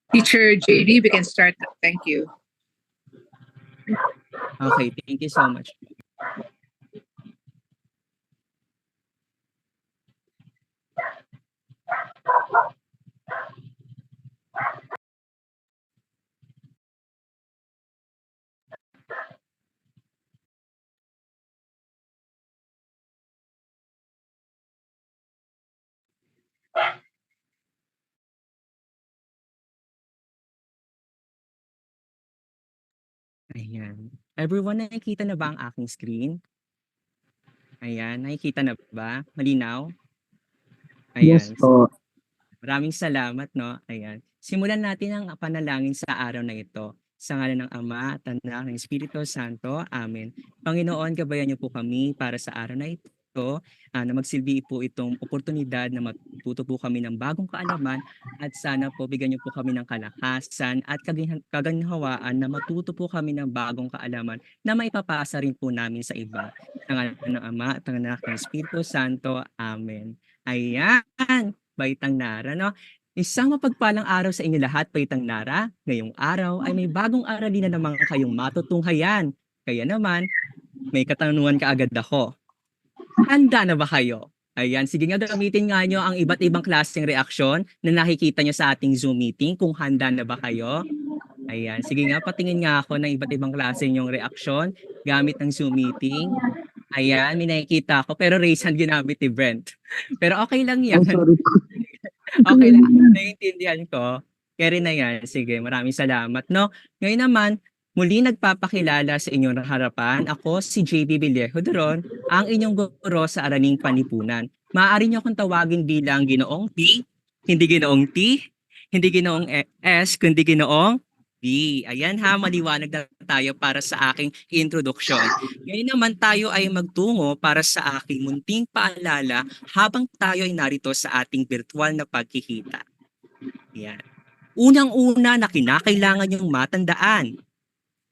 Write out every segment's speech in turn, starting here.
Teacher JD, we can start. Thank you. Okay, thank you so much. Ayan. Everyone, nakikita na ba ang aking screen? Ayan, nakikita na ba? Malinaw? Yes Ayan. po. Maraming salamat, no? Ayan. Simulan natin ang panalangin sa araw na ito. Sa ngalan ng Ama at ng Anak ng Espiritu Santo. Amen. Panginoon, gabayan niyo po kami para sa araw na ito na magsilbi po itong oportunidad na matuto po kami ng bagong kaalaman at sana po bigyan niyo po kami ng kalakasan at kaganhawaan na matuto po kami ng bagong kaalaman na maipapasa rin po namin sa iba. Sa ngalan ng Ama at ng Anak ng Espiritu Santo. Amen. Ayan. Baitang Nara, no? Isang mapagpalang araw sa inyo lahat, Baitang Nara. Ngayong araw ay may bagong aralin na naman kayong matutunghayan. Kaya naman, may katanungan kaagad ako. Handa na ba kayo? Ayan, sige nga gamitin nga nyo ang iba't ibang klaseng reaksyon na nakikita nyo sa ating Zoom meeting kung handa na ba kayo. Ayan, sige nga patingin nga ako ng iba't ibang klase yung reaksyon gamit ng Zoom meeting. Ayan, may nakikita ako pero raise hand ginamit ni Brent. Pero okay lang yan. I'm sorry po. Okay lang, naiintindihan ko. Carry na yan. Sige, maraming salamat, no? Ngayon naman, muli nagpapakilala sa inyong harapan. Ako si JB Villejo Doron, ang inyong guro sa Araling Panipunan. Maaari niyo akong tawagin bilang Ginoong P, hindi Ginoong T, hindi Ginoong S, kundi Ginoong D. Ayan ha, maliwanag na tayo para sa aking introduction. Ngayon naman tayo ay magtungo para sa aking munting paalala habang tayo ay narito sa ating virtual na pagkikita. Yan. Unang-una na kinakailangan niyong matandaan.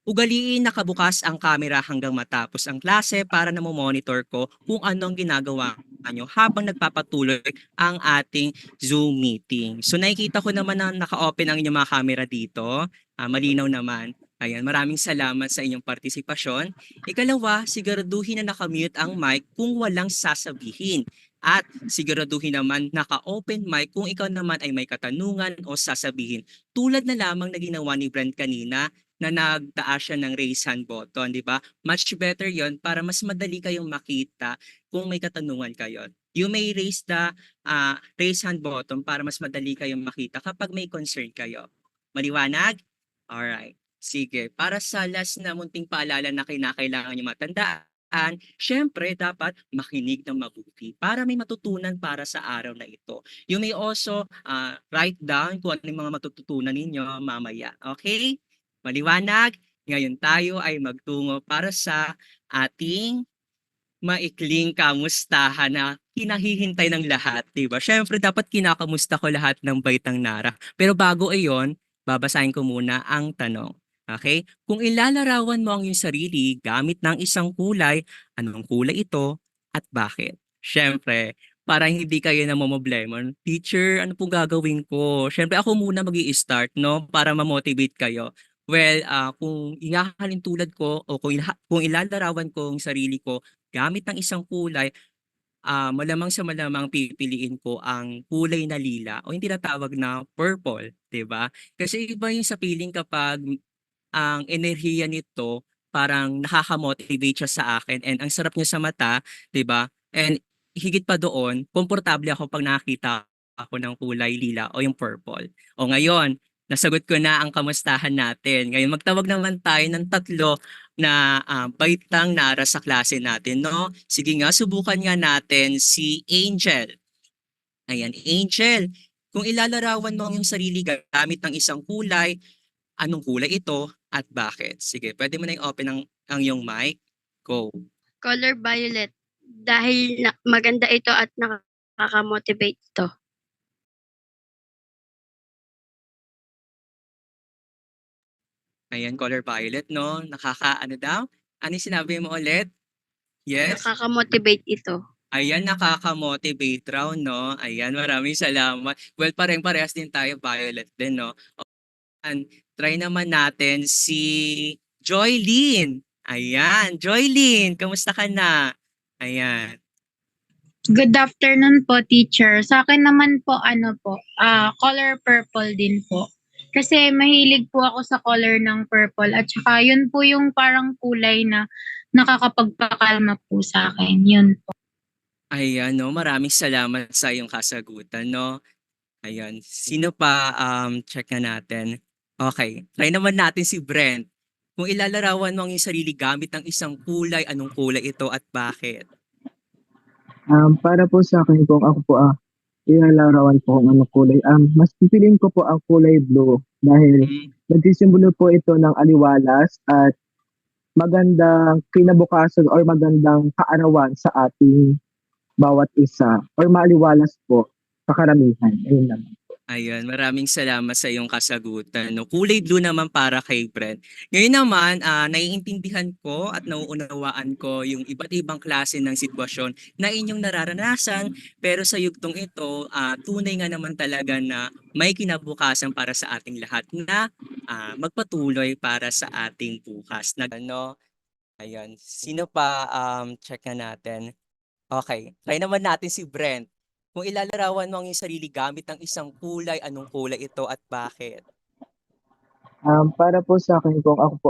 Ugaliin nakabukas ang camera hanggang matapos ang klase para na monitor ko kung anong ginagawa nyo habang nagpapatuloy ang ating Zoom meeting. So nakikita ko naman na naka-open ang inyong mga camera dito. Malinaw naman. Ayan, maraming salamat sa inyong partisipasyon. Ikalawa, siguraduhin na nakamute ang mic kung walang sasabihin. At siguraduhin naman naka-open mic kung ikaw naman ay may katanungan o sasabihin. Tulad na lamang na ginawa ni Brent kanina na nagtaas siya ng raise hand button, di ba? Much better yon para mas madali kayong makita kung may katanungan kayo. You may raise the raise hand button para mas madali kayong makita kapag may concern kayo. Maliwanag? Alright. Sige. Para sa last na munting paalala na kinakailangan nyo matandaan, syempre dapat makinig ng mabuti para may matutunan para sa araw na ito. You may also write down kung ano yung mga matututunan ninyo mamaya. Okay? Maliwanag? Ngayon tayo ay magtungo para sa ating maikling kamustahan na hinahihintay ng lahat, di ba? Syempre, dapat kinakamusta ko lahat ng Baitang Nara. Pero bago ayon, babasahin ko muna ang tanong. Okay? Kung ilalarawan mo ang iyong sarili gamit ng isang kulay, anong kulay ito at bakit? Syempre, para hindi kayo na problema, teacher, ano po gagawin ko? Syempre, ako muna mag-i-start, no? Para ma-motivate kayo. Well, kung ihahalin tulad ko o kung ilalarawan ko ang sarili ko gamit ng isang kulay, malamang sa malamang pipiliin ko ang kulay na lila o yung tinatawag na purple, 'di ba? Kasi iba yung sa feeling kapag ang enerhiya nito parang nakaka-motivate siya sa akin and ang sarap niya sa mata, 'di ba? And higit pa doon, komportable ako pag nakakita ako ng kulay lila o yung purple. O ngayon, nasagot ko na ang kamustahan natin. Ngayon magtawag naman tayo ng tatlo na baitang nara sa klase natin, no? Sige nga, subukan nga natin si Angel. Ayan, Angel, kung ilalarawan mo ang iyong sarili gamit ng isang kulay, anong kulay ito at bakit? Sige, pwede mo na i-open ang iyong mic. Go. Color violet dahil maganda ito at nakaka-motivate ito. Ayan, color violet, no? Ano daw? Ano yung sinabi mo ulit? Yes? Nakaka-motivate ito. Ayan, nakaka-motivate raw, no? Ayan, maraming salamat. Well, parehas din tayo, violet din, no? Try naman natin si Joylyn. Ayan, Joylyn, kamusta ka na? Ayan. Good afternoon po, teacher. Sa akin naman po, color purple din po. Kasi mahilig po ako sa color ng purple at saka yun po yung parang kulay na nakakapagpakalma po sa akin. Yun po. Ayan, no, maraming salamat sa iyong kasagutan, no? Ayan, sino pa? Check na natin. Okay, try naman natin si Brent. Kung ilalarawan mo ang iyong sarili gamit ng isang kulay, anong kulay ito at bakit? Para po sa akin kung ako po ilalarawan po kung anong kulay, mas pipiliin ko po ang kulay blue dahil Mm, nagsisimbolo po ito ng aliwalas at magandang kinabukasan or magandang kaarawan sa ating bawat isa or maaliwalas po sa karamihan. Ayun naman. Ayan, maraming salamat sa iyong kasagutan. No, kulay blue naman para kay Brent. Ngayon naman, naiintindihan ko at nauunawaan ko yung iba't ibang klase ng sitwasyon na inyong nararanasan. Pero sa yugtong ito, tunay nga naman talaga na may kinabukasan para sa ating lahat na magpatuloy para sa ating bukas. Ano, ayan, sino pa? Check na natin. Okay, try naman natin si Brent. Kung ilalarawan mo ang iyong sarili gamit ng isang kulay, anong kulay ito at bakit? Para po sa akin kung ako po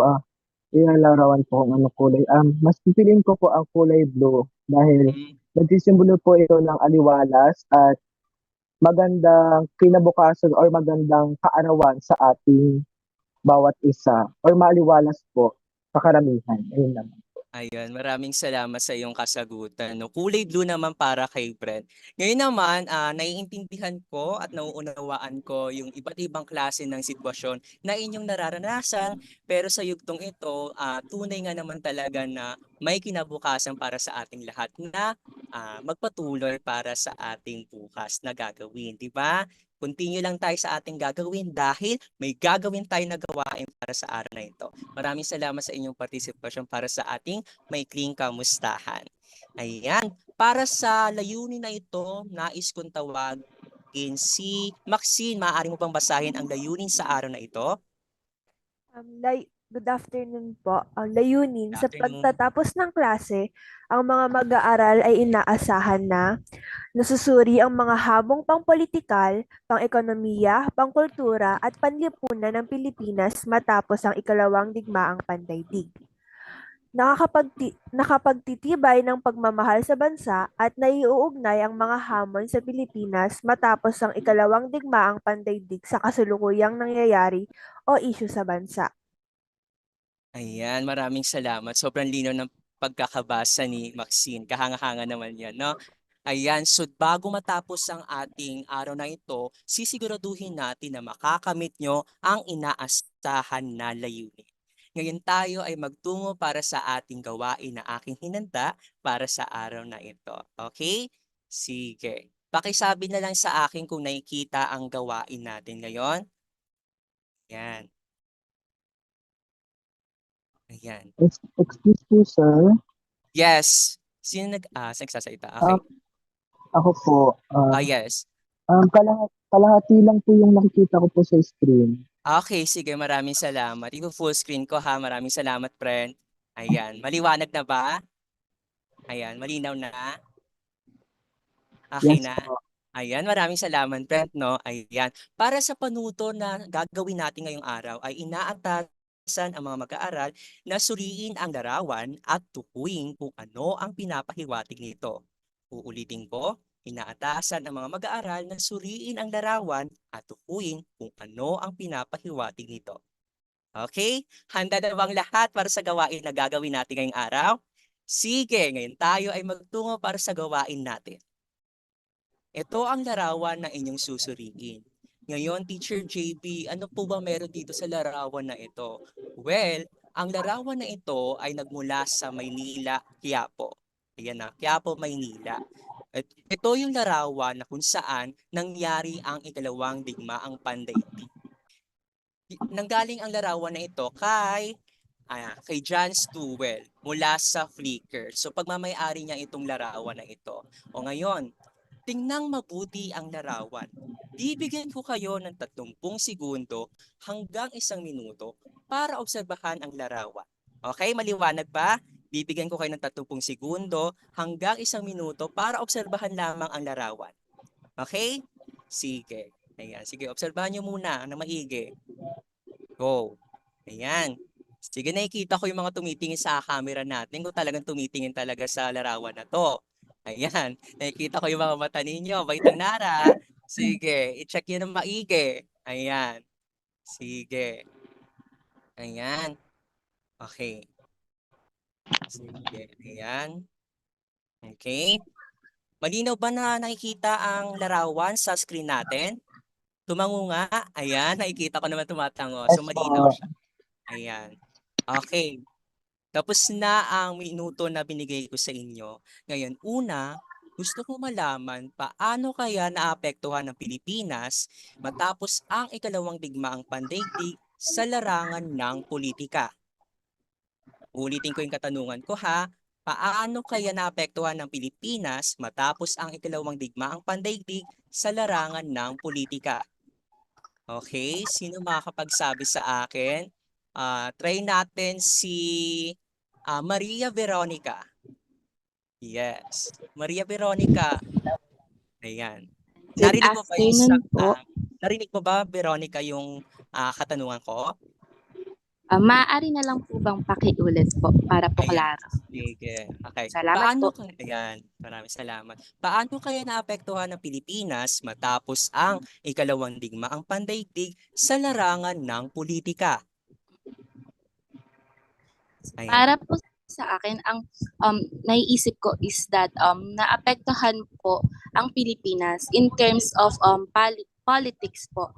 ilalarawan po kung anong kulay, mas pipiliin ko po ang kulay blue dahil Mm, nagsisimbolo po ito ng aliwalas at magandang kinabukasan or magandang kaarawan sa ating bawat isa or maaliwalas po sa karamihan. Ayun naman. Ayan, maraming salamat sa iyong kasagutan. No, kulay blue naman para kay Brent. Ngayon naman, naiintindihan ko at nauunawaan ko yung iba't ibang klase ng sitwasyon na inyong nararanasan. Pero sa yugtong ito, tunay nga naman talaga na may kinabukasan para sa ating lahat na magpatuloy para sa ating bukas na gagawin. Di ba? Continue lang tayo sa ating gagawin dahil may gagawin tayo na gawain para sa araw na ito. Maraming salamat sa inyong partisipasyon para sa ating maikling kamustahan. Ayan, para sa layunin na ito, nais kong tawagin si Maxine. Maaari mo bang basahin ang layunin sa araw na ito? Good afternoon po. Ang layunin Good sa afternoon. pagtatapos ng klase, ang mga mag-aaral ay inaasahan na nasusuri ang mga hamong pangpolitikal, pang-ekonomiya, pangkultura at panlipunan ng Pilipinas matapos ang ikalawang digmaang pandaigdig. Nakapagtitibay ng pagmamahal sa bansa at naiuugnay ang mga hamon sa Pilipinas matapos ang ikalawang digmaang pandaigdig sa kasalukuyang nangyayari o isyu sa bansa. Ayan, maraming salamat. Sobrang linaw ng pagkakabasa ni Maxine. Kahanga-hanga naman yan, no? Ayan, so bago matapos ang ating araw na ito, sisiguraduhin natin na makakamit nyo ang inaasahan na layunin. Ngayon tayo ay magtungo para sa ating gawain na aking hinanda para sa araw na ito. Okay? Sige. Pakisabi na lang sa akin kung nakikita ang gawain natin ngayon. Yan. Ayan. Excuse po, sir. Yes. Sino nagsasalita? Okay. Ako po, Yes. kalahati lang po yung nakikita ko po sa screen. Okay, sige. Maraming salamat. Full screen ko ha. Maraming salamat, friend. Ayan. Maliwanag na ba? Ayan. Malinaw na? Okay Yes na? po. Ayan. Maraming salamat, friend, no? Ayan. Para sa panuto na gagawin natin ngayong araw ay inaatasan ang mga mag-aaral na suriin ang larawan at tukuyin kung ano ang pinapahiwatig nito. Uulitin ko, inaatasan ang mga mag-aaral na suriin ang larawan at tukuyin kung ano ang pinapahiwatig nito. Okay? Handa na bang lahat para sa gawain na gagawin natin ngayong araw? Sige, ngayon tayo ay magtungo para sa gawain natin. Ito ang larawan na inyong susuriin. Ngayon, Teacher JB, ano po ba meron dito sa larawan na ito? Well, ang larawan na ito ay nagmula sa Maynila, Quiapo. Ayan na, Quiapo, Maynila. At ito yung larawan na kung saan nangyari ang ikalawang digmaang pandaigdig. Nanggaling ang larawan na ito kay John Stewell mula sa Flickr. So pagmamayari niya itong larawan na ito. O ngayon, Tingnang mabuti ang larawan. Bibigyan ko kayo ng 30 segundo hanggang 1 minuto para obserbahan ang larawan. Okay, maliwanag ba? Bibigyan ko kayo ng 30 segundo hanggang 1 minuto para obserbahan lamang ang larawan. Okay? Sige. Ayan. Sige, obserbahan nyo muna na maigi. Go. Ayan. Sige, nakikita ko yung mga tumitingin sa camera natin kung talagang tumitingin talaga sa larawan na to. Ayan. Nakikita ko yung mga mata ninyo. Baitang Nara. Sige. I-check nyo ng maigi. Ayan. Sige. Ayan. Okay. Sige. Ayan. Okay. Malinaw ba na nakikita ang larawan sa screen natin? Tumango nga. Ayan. Nakikita ko naman tumatango. So, Yes malinaw po. siya. Ayan. Okay. Tapos na ang minuto na binigay ko sa inyo. Ngayon, una, gusto ko malaman paano kaya naapektuhan ng Pilipinas matapos ang ikalawang digmaang pandaigdig sa larangan ng politika. Ulitin ko yung katanungan ko ha. Paano kaya naapektuhan ng Pilipinas matapos ang ikalawang digmaang pandaigdig sa larangan ng politika? Okay, sino makakapagsabi sa akin? Try natin si Maria Veronica. Yes. Maria Veronica. Ayan. Good Narinig mo ba yung afternoon po. narinig mo ba, Veronica, yung katanungan ko? Maaari na lang po bang pakiulit po para po Ayan. klaro? Sige. Okay. Salamat po. Ayan. Maraming salamat. Paano kaya naapektuhan ng Pilipinas matapos ang ikalawang digmaang pandaigdig sa larangan ng politika? Ayan. Para po sa akin, ang naiisip ko is that naapektuhan po ang Pilipinas in terms of politics po.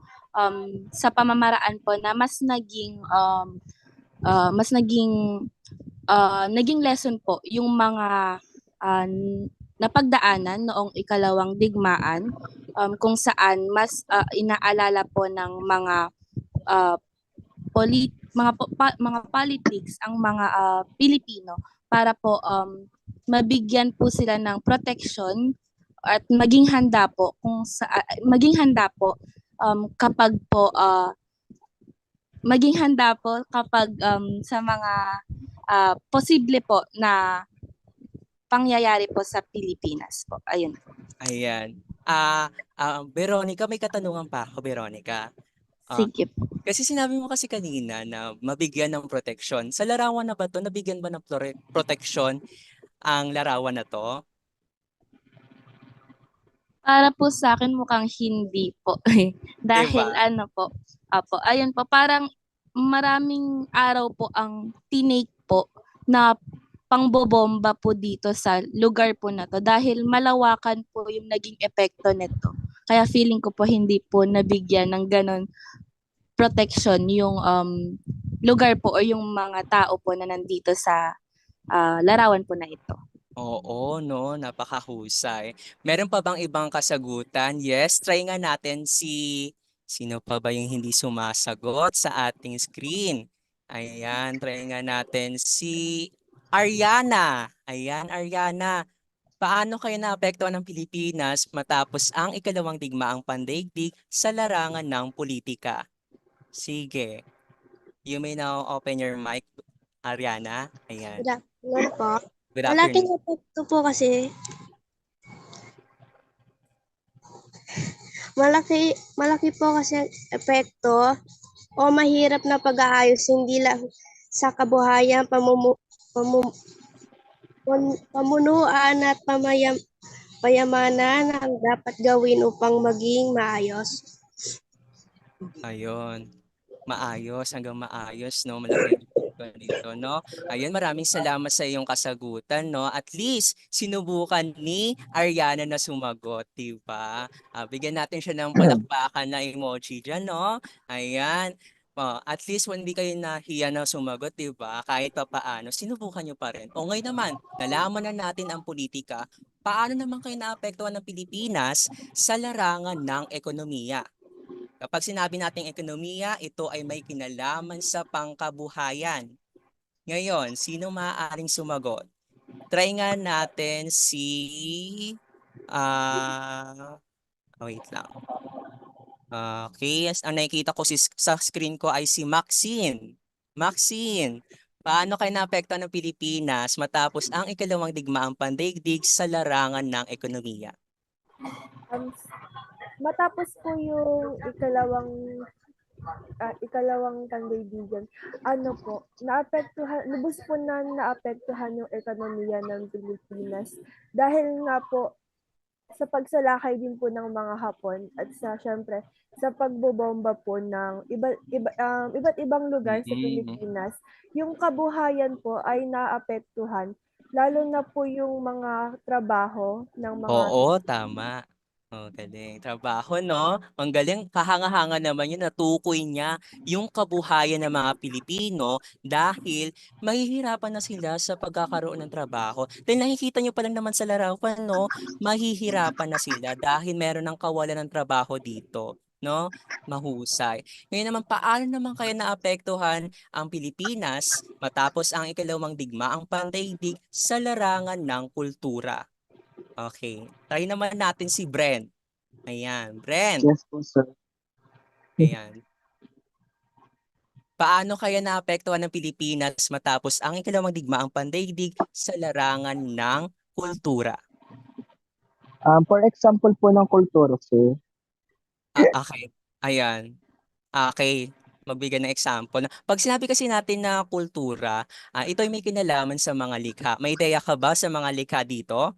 Sa pamamaraan po na naging lesson po yung mga napagdaanan noong ikalawang digmaan, kung saan mas inaalala po ng mga mga politics ang mga Pilipino para po mabigyan po sila ng protection at maging handa po kapag sa mga posible po na pangyayari po sa Pilipinas po. Ayun. Ayan. Veronica, may katanungan pa ako, Veronica. Sige po. Kasi sinabi mo kasi kanina na mabigyan ng proteksyon. Sa larawan na ba to, nabigyan ba ng proteksyon ang larawan na to? Para po sa akin mukhang hindi po. Dahil Diba? ayun po, parang maraming araw po ang tinake po na pangbobomba po dito sa lugar po na to dahil malawakan po yung naging epekto nito. Kaya feeling ko po hindi po nabigyan ng ganon protection yung lugar po o yung mga tao po na nandito sa larawan po na ito. Oo, no, napakahusay. Meron pa bang ibang kasagutan? Yes, try nga natin sino pa ba yung hindi sumasagot sa ating screen? Ayan, try nga natin si Ariana. Ayan, Ariana. Paano kayo naapektuhan ng Pilipinas matapos ang ikalawang digmaang pandaigdig sa larangan ng politika? Sige. You may now open your mic, Ariana. Ayan. Good afternoon po. Good Malaking afternoon. epekto po kasi malaki po kasi ang epekto o mahirap na pag-aayos hindi lang sa kabuhayan, pamunuan at payamanan ang dapat gawin upang maging maayos. Ayun. Maayos, hanggang maayos, no? Malaki ang epekto nito, no? Ayun, maraming salamat sa iyong kasagutan, no? At least, sinubukan ni Ariana na sumagot, diba? Bigyan natin siya ng palakpakan na emoji dyan, no? Ayan. At least, hindi kayo nahiya na sumagot, diba? Kahit pa paano, sinubukan nyo pa rin. O ngayon naman, nalaman na natin ang politika. Paano naman kayo naapektuhan ng Pilipinas sa larangan ng ekonomiya? Kapag sinabi nating ekonomiya, ito ay may kinalaman sa pangkabuhayan. Ngayon, sino maaaring sumagot? Try nga natin si Wait lang. Okay, ang nakikita ko sa screen ko ay si Maxine. Maxine, paano kayo naapektuhan ng Pilipinas matapos ang ikalawang digmaang pandaigdig sa larangan ng ekonomiya? Um, Matapos po yung ikalawang pandaigdigan, ano po, lubos po na naapektuhan yung ekonomiya ng Pilipinas dahil nga po sa pagsalakay din po ng mga Hapon at syempre sa pagbobomba po ng iba't ibang lugar sa Pilipinas, yung kabuhayan po ay naapektuhan, lalo na po yung mga trabaho ng mga Oo, tama. Galing. Trabaho, no? Ang galing. Kahanga-hanga naman yun. Natukoy niya yung kabuhayan ng mga Pilipino dahil mahihirapan na sila sa pagkakaroon ng trabaho. Dahil nakikita niyo pa lang naman sa larawan, no? Mahihirapan na sila dahil meron ng kawalan ng trabaho dito. No? Mahusay. Ngayon naman, paano naman kaya naapektuhan ang Pilipinas matapos ang ikalawang digmaang pandaigdig sa larangan ng kultura? Okay. Try naman natin si Brent. Ayan. Brent. Yes po, sir. Ayan. Paano kaya naapektuhan ng Pilipinas matapos ang ikalawang digmaang pandaigdig sa larangan ng kultura? For example po ng kultura, sir, Okay. Ayan. Okay. Magbigay ng example. Pag sinabi kasi natin na kultura, ito ay may kinalaman sa mga likha. May ideya ka ba sa mga likha dito?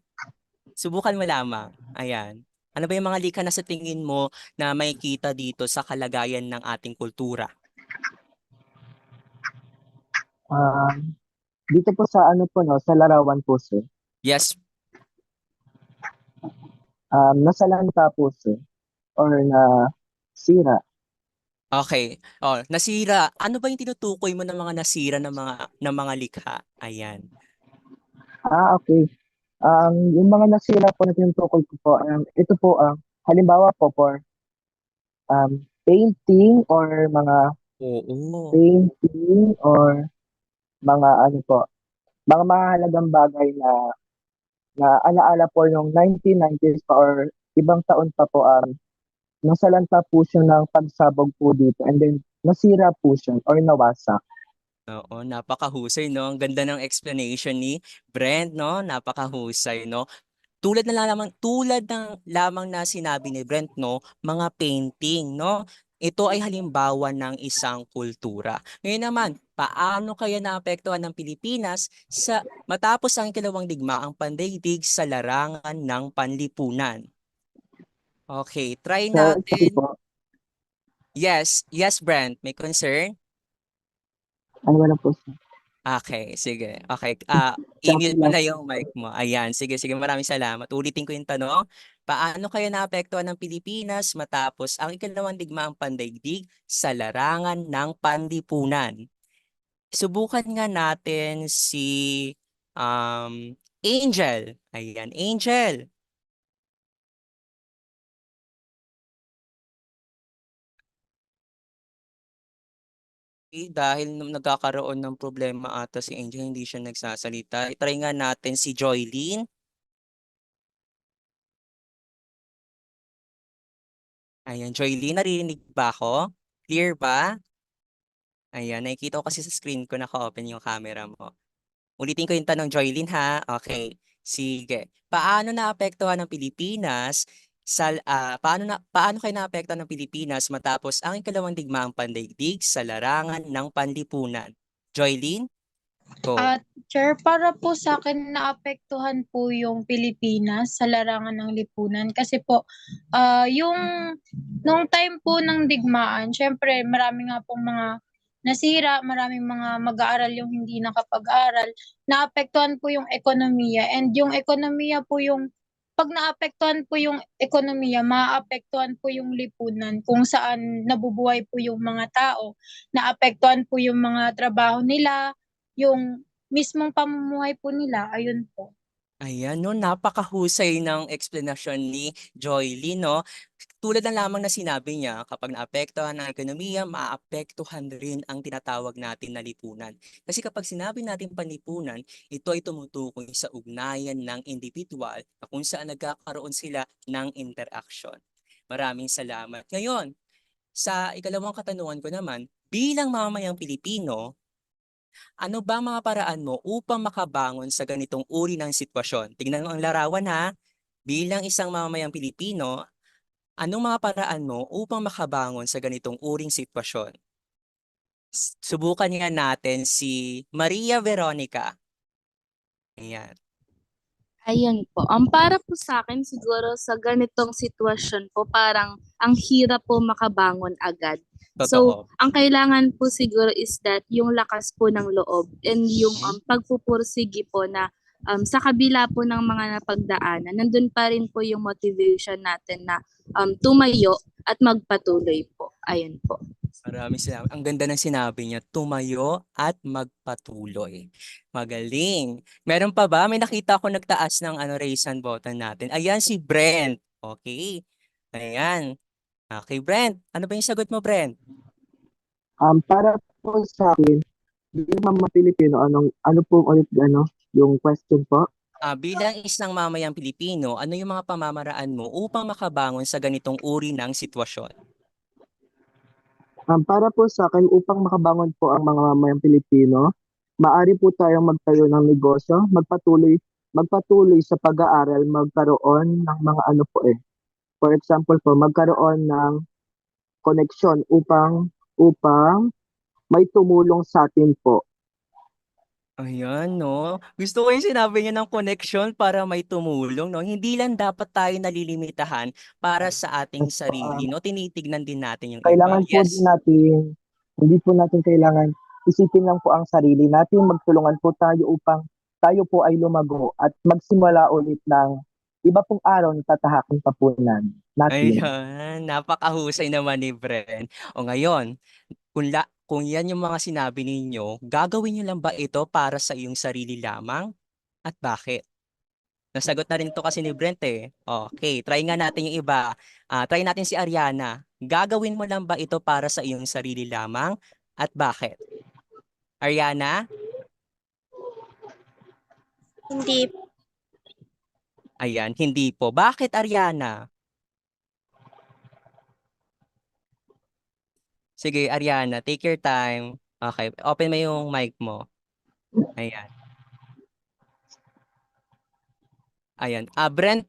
Subukan mo lamang. Ayan. Ano ba yung mga likha na sa tingin mo na makikita dito sa kalagayan ng ating kultura? dito po sa ano po, no, sa larawan po, sir, Yes. nasalanta po, sir, or na sira. Okay. Nasira. Ano ba yung tinutukoy mo ng mga nasira ng mga likha? Ayan. Okay. Yung mga nasira po na tinutukoy ko po, ito po, halimbawa po for painting or mga Oo. painting or mga ano po, mga mahalagang bagay na alaala po yung 1990s pa or ibang taon pa po, nasalanta po siya ng pagsabog po dito and then nasira po siya or nawasak. Oo, napakahusay, no? Ang ganda ng explanation ni Brent, no? Napakahusay, no? Tulad ng lamang na sinabi ni Brent, no? Mga painting, no? Ito ay halimbawa ng isang kultura. Ngayon naman, paano kaya naapektuhan ng Pilipinas matapos ang ikalawang digmaang pandaigdig sa larangan ng panlipunan? Okay, try So, ito natin. po, Yes, Brent, may concern? wala po siya. Okay, sige. Okay, Sample i-mute mo lang. na yung mic mo. Ayan, sige, maraming salamat. Ulitin ko yung tanong. Paano kaya naapektuhan ng Pilipinas matapos ang ikalawang digmaang pandaigdig sa larangan ng panlipunan? Subukan nga natin si Angel. Ayan, Angel. Dahil nagkakaroon ng problema ata si Angel, hindi siya nagsasalita. Try nga natin si Joylene. Ayan, Joylene, naririnig ba ako? Clear ba? Ayan, nakikita ko kasi sa screen ko naka-open yung camera mo. Ulitin ko yung tanong, Joylene, ha? Okay, sige. Paano naapektuhan ng Pilipinas paano kayo naapektuhan ng Pilipinas matapos ang ikalawang digmaang pandaigdig sa larangan ng panlipunan? Joylene, go. Teacher, para po sa akin naapektuhan po yung Pilipinas sa larangan ng lipunan kasi po yung nung time po ng digmaan, syempre marami nga pong mga nasira, maraming mga mag-aaral yung hindi nakapag-aral, naapektuhan po yung ekonomiya and yung ekonomiya po yung pag naapektuhan po yung ekonomiya, maapektuhan po yung lipunan kung saan nabubuhay po yung mga tao, naapektuhan po yung mga trabaho nila, yung mismong pamumuhay po nila, ayun po. Ayan 'no, napakahusay ng eksplanasyon ni Joyly 'no. Tulad ng lamang na sinabi niya, kapag naapektuhan ang ekonomiya, maapektuhan rin ang tinatawag natin na lipunan. Kasi kapag sinabi natin panlipunan, ito ay tumutukoy sa ugnayan ng individual na kung saan nagkakaroon sila ng interaction. Maraming salamat. Ngayon, sa ikalawang katanungan ko naman, bilang mamamayang Pilipino, ano ba ang mga paraan mo upang makabangon sa ganitong uri ng sitwasyon? Tingnan mo ang larawan ha. Bilang isang mamamayang Pilipino, anong mga paraan mo upang makabangon sa ganitong uring sitwasyon? Subukan nga natin si Maria Veronica. Ayan. Ayan po. Para po sa akin siguro sa ganitong sitwasyon po parang ang hirap po makabangon agad. So, Totoo. ang kailangan po siguro is that yung lakas po ng loob and yung pagpupursige po na sa kabila po ng mga napagdaanan, nandun pa rin po yung motivation natin na tumayo at magpatuloy po. Ayun po. Maraming salamat. Ang ganda ng sinabi niya, tumayo at magpatuloy. Magaling. Meron pa ba? May nakita ko nagtaas ng raise hand button natin. Ayan si Brent. Okay. Ayan. Okay, Brent. Ano ba yung sagot mo, Brent? Para po sa akin, bilang mga Pilipino, ano po ulit, yung question po? Bilang isang mamayang Pilipino, ano yung mga pamamaraan mo upang makabangon sa ganitong uri ng sitwasyon? Para po sa akin, upang makabangon po ang mga mamayang Pilipino, maaari po tayong magtayo ng negosyo, magpatuloy sa pag-aaral, magkaroon ng mga For example po, magkaroon ng koneksyon upang may tumulong sa atin po. Ayan, no? Gusto ko yung sinabi niya ng connection para may tumulong, no? Hindi lang dapat tayo nalilimitahan para sa ating sarili, no? Tinitignan din natin yung iba. Kailangan po din Yes. natin, hindi po natin kailangan isipin lang po ang sarili natin, magtulungan po tayo upang tayo po ay lumago at magsimula ulit ng iba pong araw na tatahakin pa po natin. Ayan, napakahusay naman ni Bren. O ngayon, kung yan yung mga sinabi ninyo, gagawin nyo lang ba ito para sa iyong sarili lamang? At bakit? Nasagot na rin to kasi ni Brent eh. Okay, try nga natin yung iba. Try natin si Ariana. Gagawin mo lang ba ito para sa iyong sarili lamang? At bakit? Ariana? Hindi. Ayan, hindi po. Bakit Ariana? Sige, Ariana, take your time. Okay, open mo yung mic mo. Ayan. Ayan. Brent,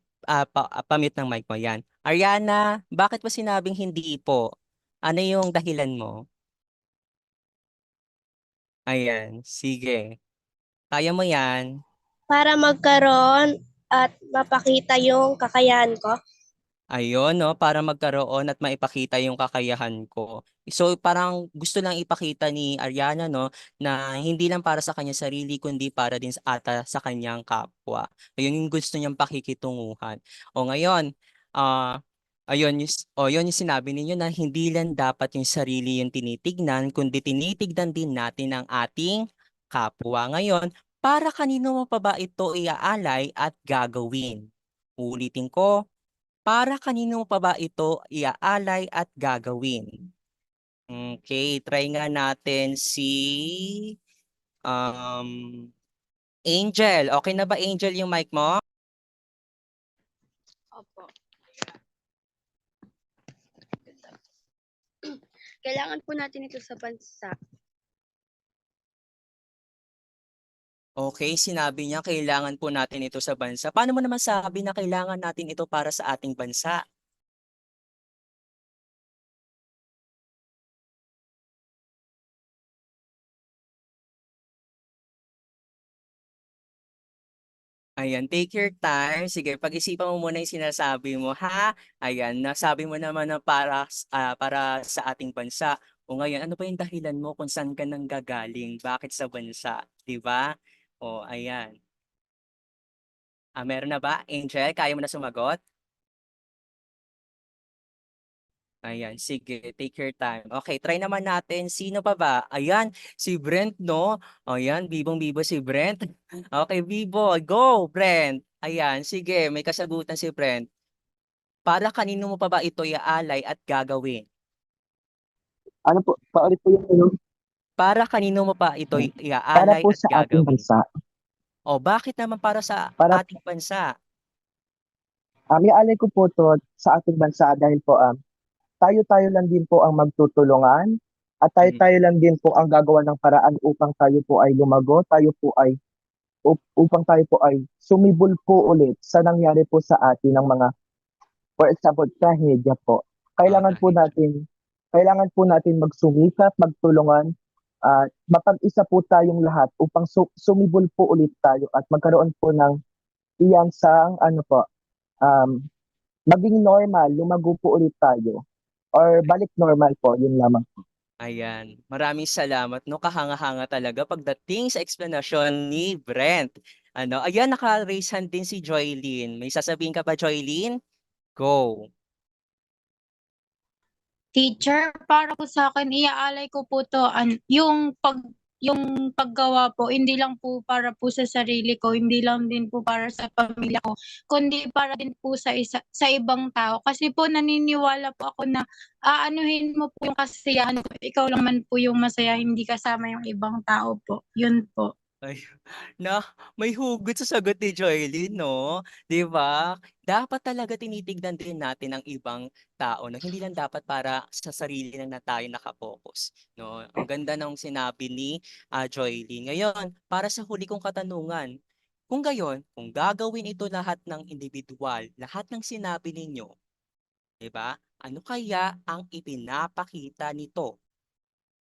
pa-mute ng mic mo. Yan. Ariana, bakit mo sinabing hindi po? Ano yung dahilan mo? Ayan, sige. Kaya mo yan. Para magkaroon at mapakita yung kakayahan ko. Ayun, no? Para magkaroon at maipakita yung kakayahan ko. So, parang gusto lang ipakita ni Ariana, no? Na hindi lang para sa kanya sarili, kundi para din sa kanyang kapwa. Ayun yung gusto niyang pakikitunguhan. O ngayon, yun yung sinabi ninyo na hindi lang dapat yung sarili yung tinitignan, kundi tinitignan din natin ang ating kapwa. Ngayon, para kanino mo pa ba ito iaalay at gagawin? Ulitin ko, para kanino mo pa ba ito iaalay at gagawin? Okay, try nga natin si Angel. Okay na ba Angel yung mic mo? Opo. Kailangan po natin ito sa bansa. Okay, sinabi niya kailangan po natin ito sa bansa. Paano mo naman sabi na kailangan natin ito para sa ating bansa? Ayan, take your time. Sige, pag-isipan mo muna yung sinasabi mo, ha? Ayan, nasabi mo naman na para sa ating bansa. O ngayon, ano ba yung dahilan mo kung saan ka nang gagaling? Bakit sa bansa? 'Di ba? O, ayan. Meron na ba? Angel, kaya mo na sumagot? Ayan, sige, take your time. Okay, try naman natin. Sino pa ba? Ayan, si Brent, no? Ayan, bibong-bibo si Brent. Okay, Bibo, go, Brent. Ayan, sige, may kasagutan si Brent. Para kanino mo pa ba ito iaalay at gagawin? Ano po, paulit po yung tanong. Para kanino mo pa ito Para iaalay po at sa ating gagawin? bansa. O bakit naman para sa Para ating bansa? iaalay ko po to sa ating bansa dahil po tayo-tayo lang din po ang magtutulungan at Mhm. tayo-tayo lang din po ang gagawa ng paraan upang tayo po ay lumago, upang tayo po ay sumibol po ulit sa nangyari po sa atin ng mga, for example, trahedya po. Kailangan po Dahil natin magsumikap, magtulungan, at mapag-isa po tayong lahat upang sumibol po ulit tayo at magkaroon po ng iyansang maging normal, lumago po ulit tayo. Or balik normal po, yun lamang. Ayan, maraming salamat, no? Kahanga-hanga talaga pagdating sa explanation ni Brent. Ano, ayan, naka-raise hand din si Joylene. May sasabihin ka pa, Joylene? Go. Teacher, para po sa akin, iaalay ko po to, yung paggawa po, hindi lang po para po sa sarili ko, hindi lang din po para sa pamilya ko, kundi para din po sa ibang tao. Kasi po naniniwala po ako na aanuhin mo po yung kasiyahan ko. Ikaw lang man po yung masaya, hindi kasama yung ibang tao po. Yun po. Ay, na may hugot sa sagot ni Joylene, no? 'Di ba? Dapat talaga tinitignan din natin ang ibang tao, no? Hindi lang dapat para sa sarili lang na tayo nakapokus, no? Ang ganda ng sinabi ni Joylene. Ngayon, para sa huli kong katanungan, kung gayon, kung gagawin ito lahat ng individual, lahat ng sinabi ninyo, 'di ba? Ano kaya ang ipinapakita nito?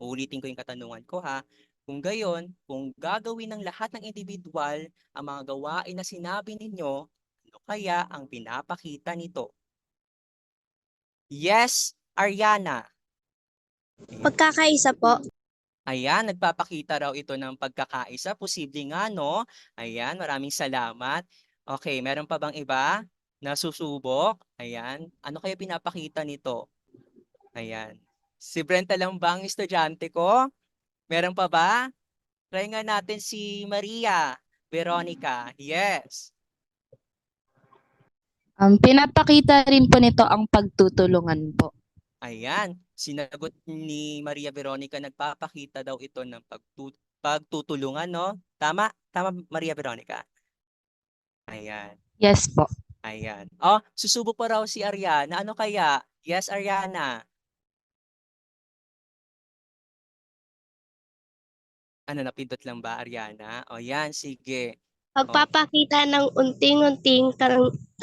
Uulitin ko yung katanungan ko ha. Kung gayon, kung gagawin ng lahat ng individual ang mga gawain na sinabi ninyo, ano kaya ang pinapakita nito? Yes, Ariana. Ayan. Pagkakaisa po. Ayan, nagpapakita raw ito ng pagkakaisa. Posible nga, no? Ayan, maraming salamat. Okay, meron pa bang iba na susubok? Ayan, ano kaya pinapakita nito? Ayan. Si Brenta lang ba ang estudyante ko? Meron pa ba? Try nga natin si Maria Veronica. Yes. Pinapakita rin po nito ang pagtutulungan po. Ayan. Sinagot ni Maria Veronica, nagpapakita daw ito ng pagtutulungan, no? Tama? Tama, Maria Veronica? Ayan. Yes po. Ayan. Oh, susubo pa raw si Ariana. Ano kaya? Yes, Ariana. Ano, napindot lang ba, Ariana? O yan, sige. Pagpapakita ng unting-unting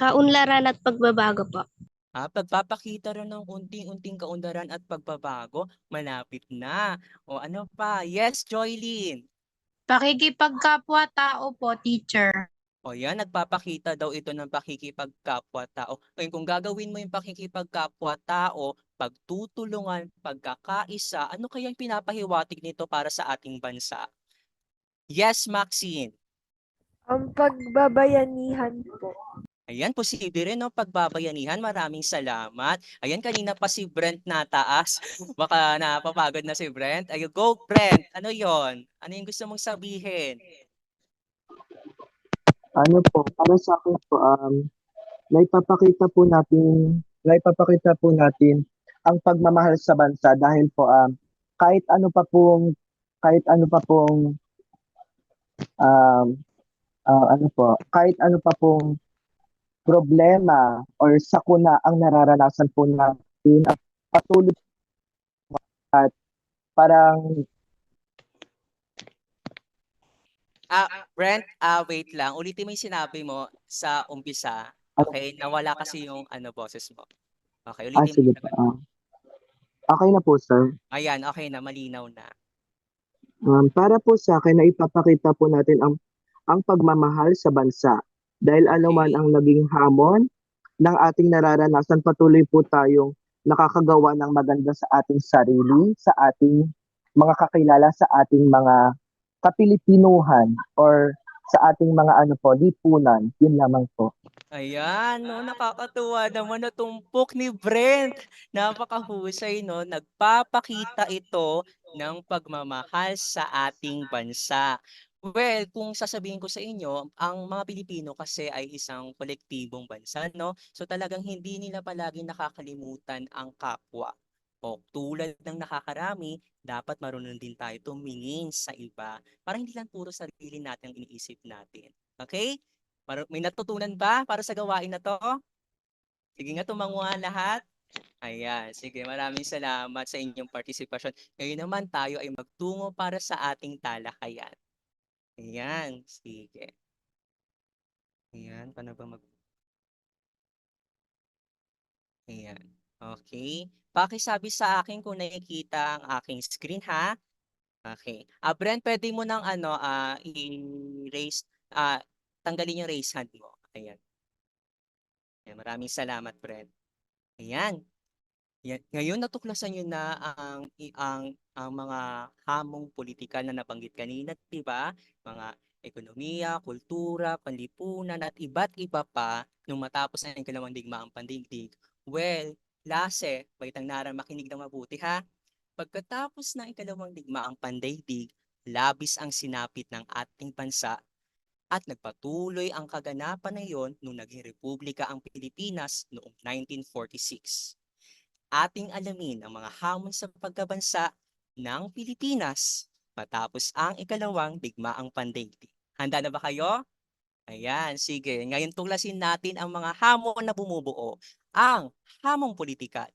kaunlaran at pagbabago po. Pagpapakita rin ng unting-unting kaunlaran at pagbabago, malapit na. O ano pa? Yes, Joylene. Pakikipagkapwa-tao po, teacher. O yan, nagpapakita daw ito ng pakikipagkapwa-tao. Ngayon, kung gagawin mo yung pakikipagkapwa-tao, pagtutulungan, pagkakaisa, ano kayang pinapahiwatig nito para sa ating bansa? Yes, Maxine. Ang pagbabayanihan po. Ayan, posible rin, no? Pagbabayanihan. Maraming salamat. Ayan, kanina pa si Brent nataas. Baka napapagod na si Brent. Ayun, go, Brent. Ano yon? Ano yung gusto mong sabihin? Ano po, para sa akin po, naipapakita po natin ang pagmamahal sa bansa dahil po kahit ano pa pong kahit ano pa pong kahit ano pa pong problema or sakuna ang nararanasan po natin at patuloy at parang Brent, wait lang. Ulitin mo yung sinabi mo sa umpisa. Okay, nawala kasi yung boses mo. Okay, ulitin mo. sige po. Okay na po, sir. Ayan, okay na, malinaw na. Para po sa akin na ipapakita po natin ang pagmamahal sa bansa. Dahil ano man ang naging hamon ng ating nararanasan, patuloy po tayong nakakagawa ng maganda sa ating sarili, sa ating mga kakilala, sa ating mga kapilipinuhan or sa ating mga lipunan. Yun lamang po. Ayan, no, nakakatuwa naman na tumpok ni Brent. Napakahusay, no? Nagpapakita ito ng pagmamahal sa ating bansa. Well, kung sasabihin ko sa inyo, ang mga Pilipino kasi ay isang kolektibong bansa, no? So talagang hindi nila palagi nakakalimutan ang kapwa. O tulad ng nakakarami, dapat marunong din tayo tumingin sa iba para hindi lang puro sarili natin ang iniisip natin. Okay? May natutunan ba para sa gawain na 'to? Sige nga, tumango nga lahat. Ayan, sige, maraming salamat sa inyong partisipasyon. Ngayon naman tayo ay magtungo para sa ating talakayan. Ayan, sige. Ayan, paano ba ayan, okay. Pakisabi sa akin kung nakikita ang aking screen, ha? Okay. Brent, puwede mo ng ano, i-raise, tanggalin yung raise hand mo. Ayan. Ayan, maraming salamat, Brent. Ayan. Ngayon natuklasan niyo na ang mga hamong pulitikal na nabanggit kanina, 'di ba? Mga ekonomiya, kultura, panlipunan at iba't iba pa nung matapos ang ikalawang digmaang pandaigdig. Well, lase, baitang nara makinig ng mabuti, ha. Pagkatapos ng ikalawang digmaang pandaigdig, labis ang sinapit ng ating bansa at nagpatuloy ang kaganapan na iyon nung naging Republika ang Pilipinas noong 1946. Ating alamin ang mga hamon sa pagkabansa ng Pilipinas matapos ang ikalawang digmaang pandaigdig. Handa na ba kayo? Ayan, sige. Ngayon tuklasin natin ang mga hamon na bumubuo. Ang hamong politikal,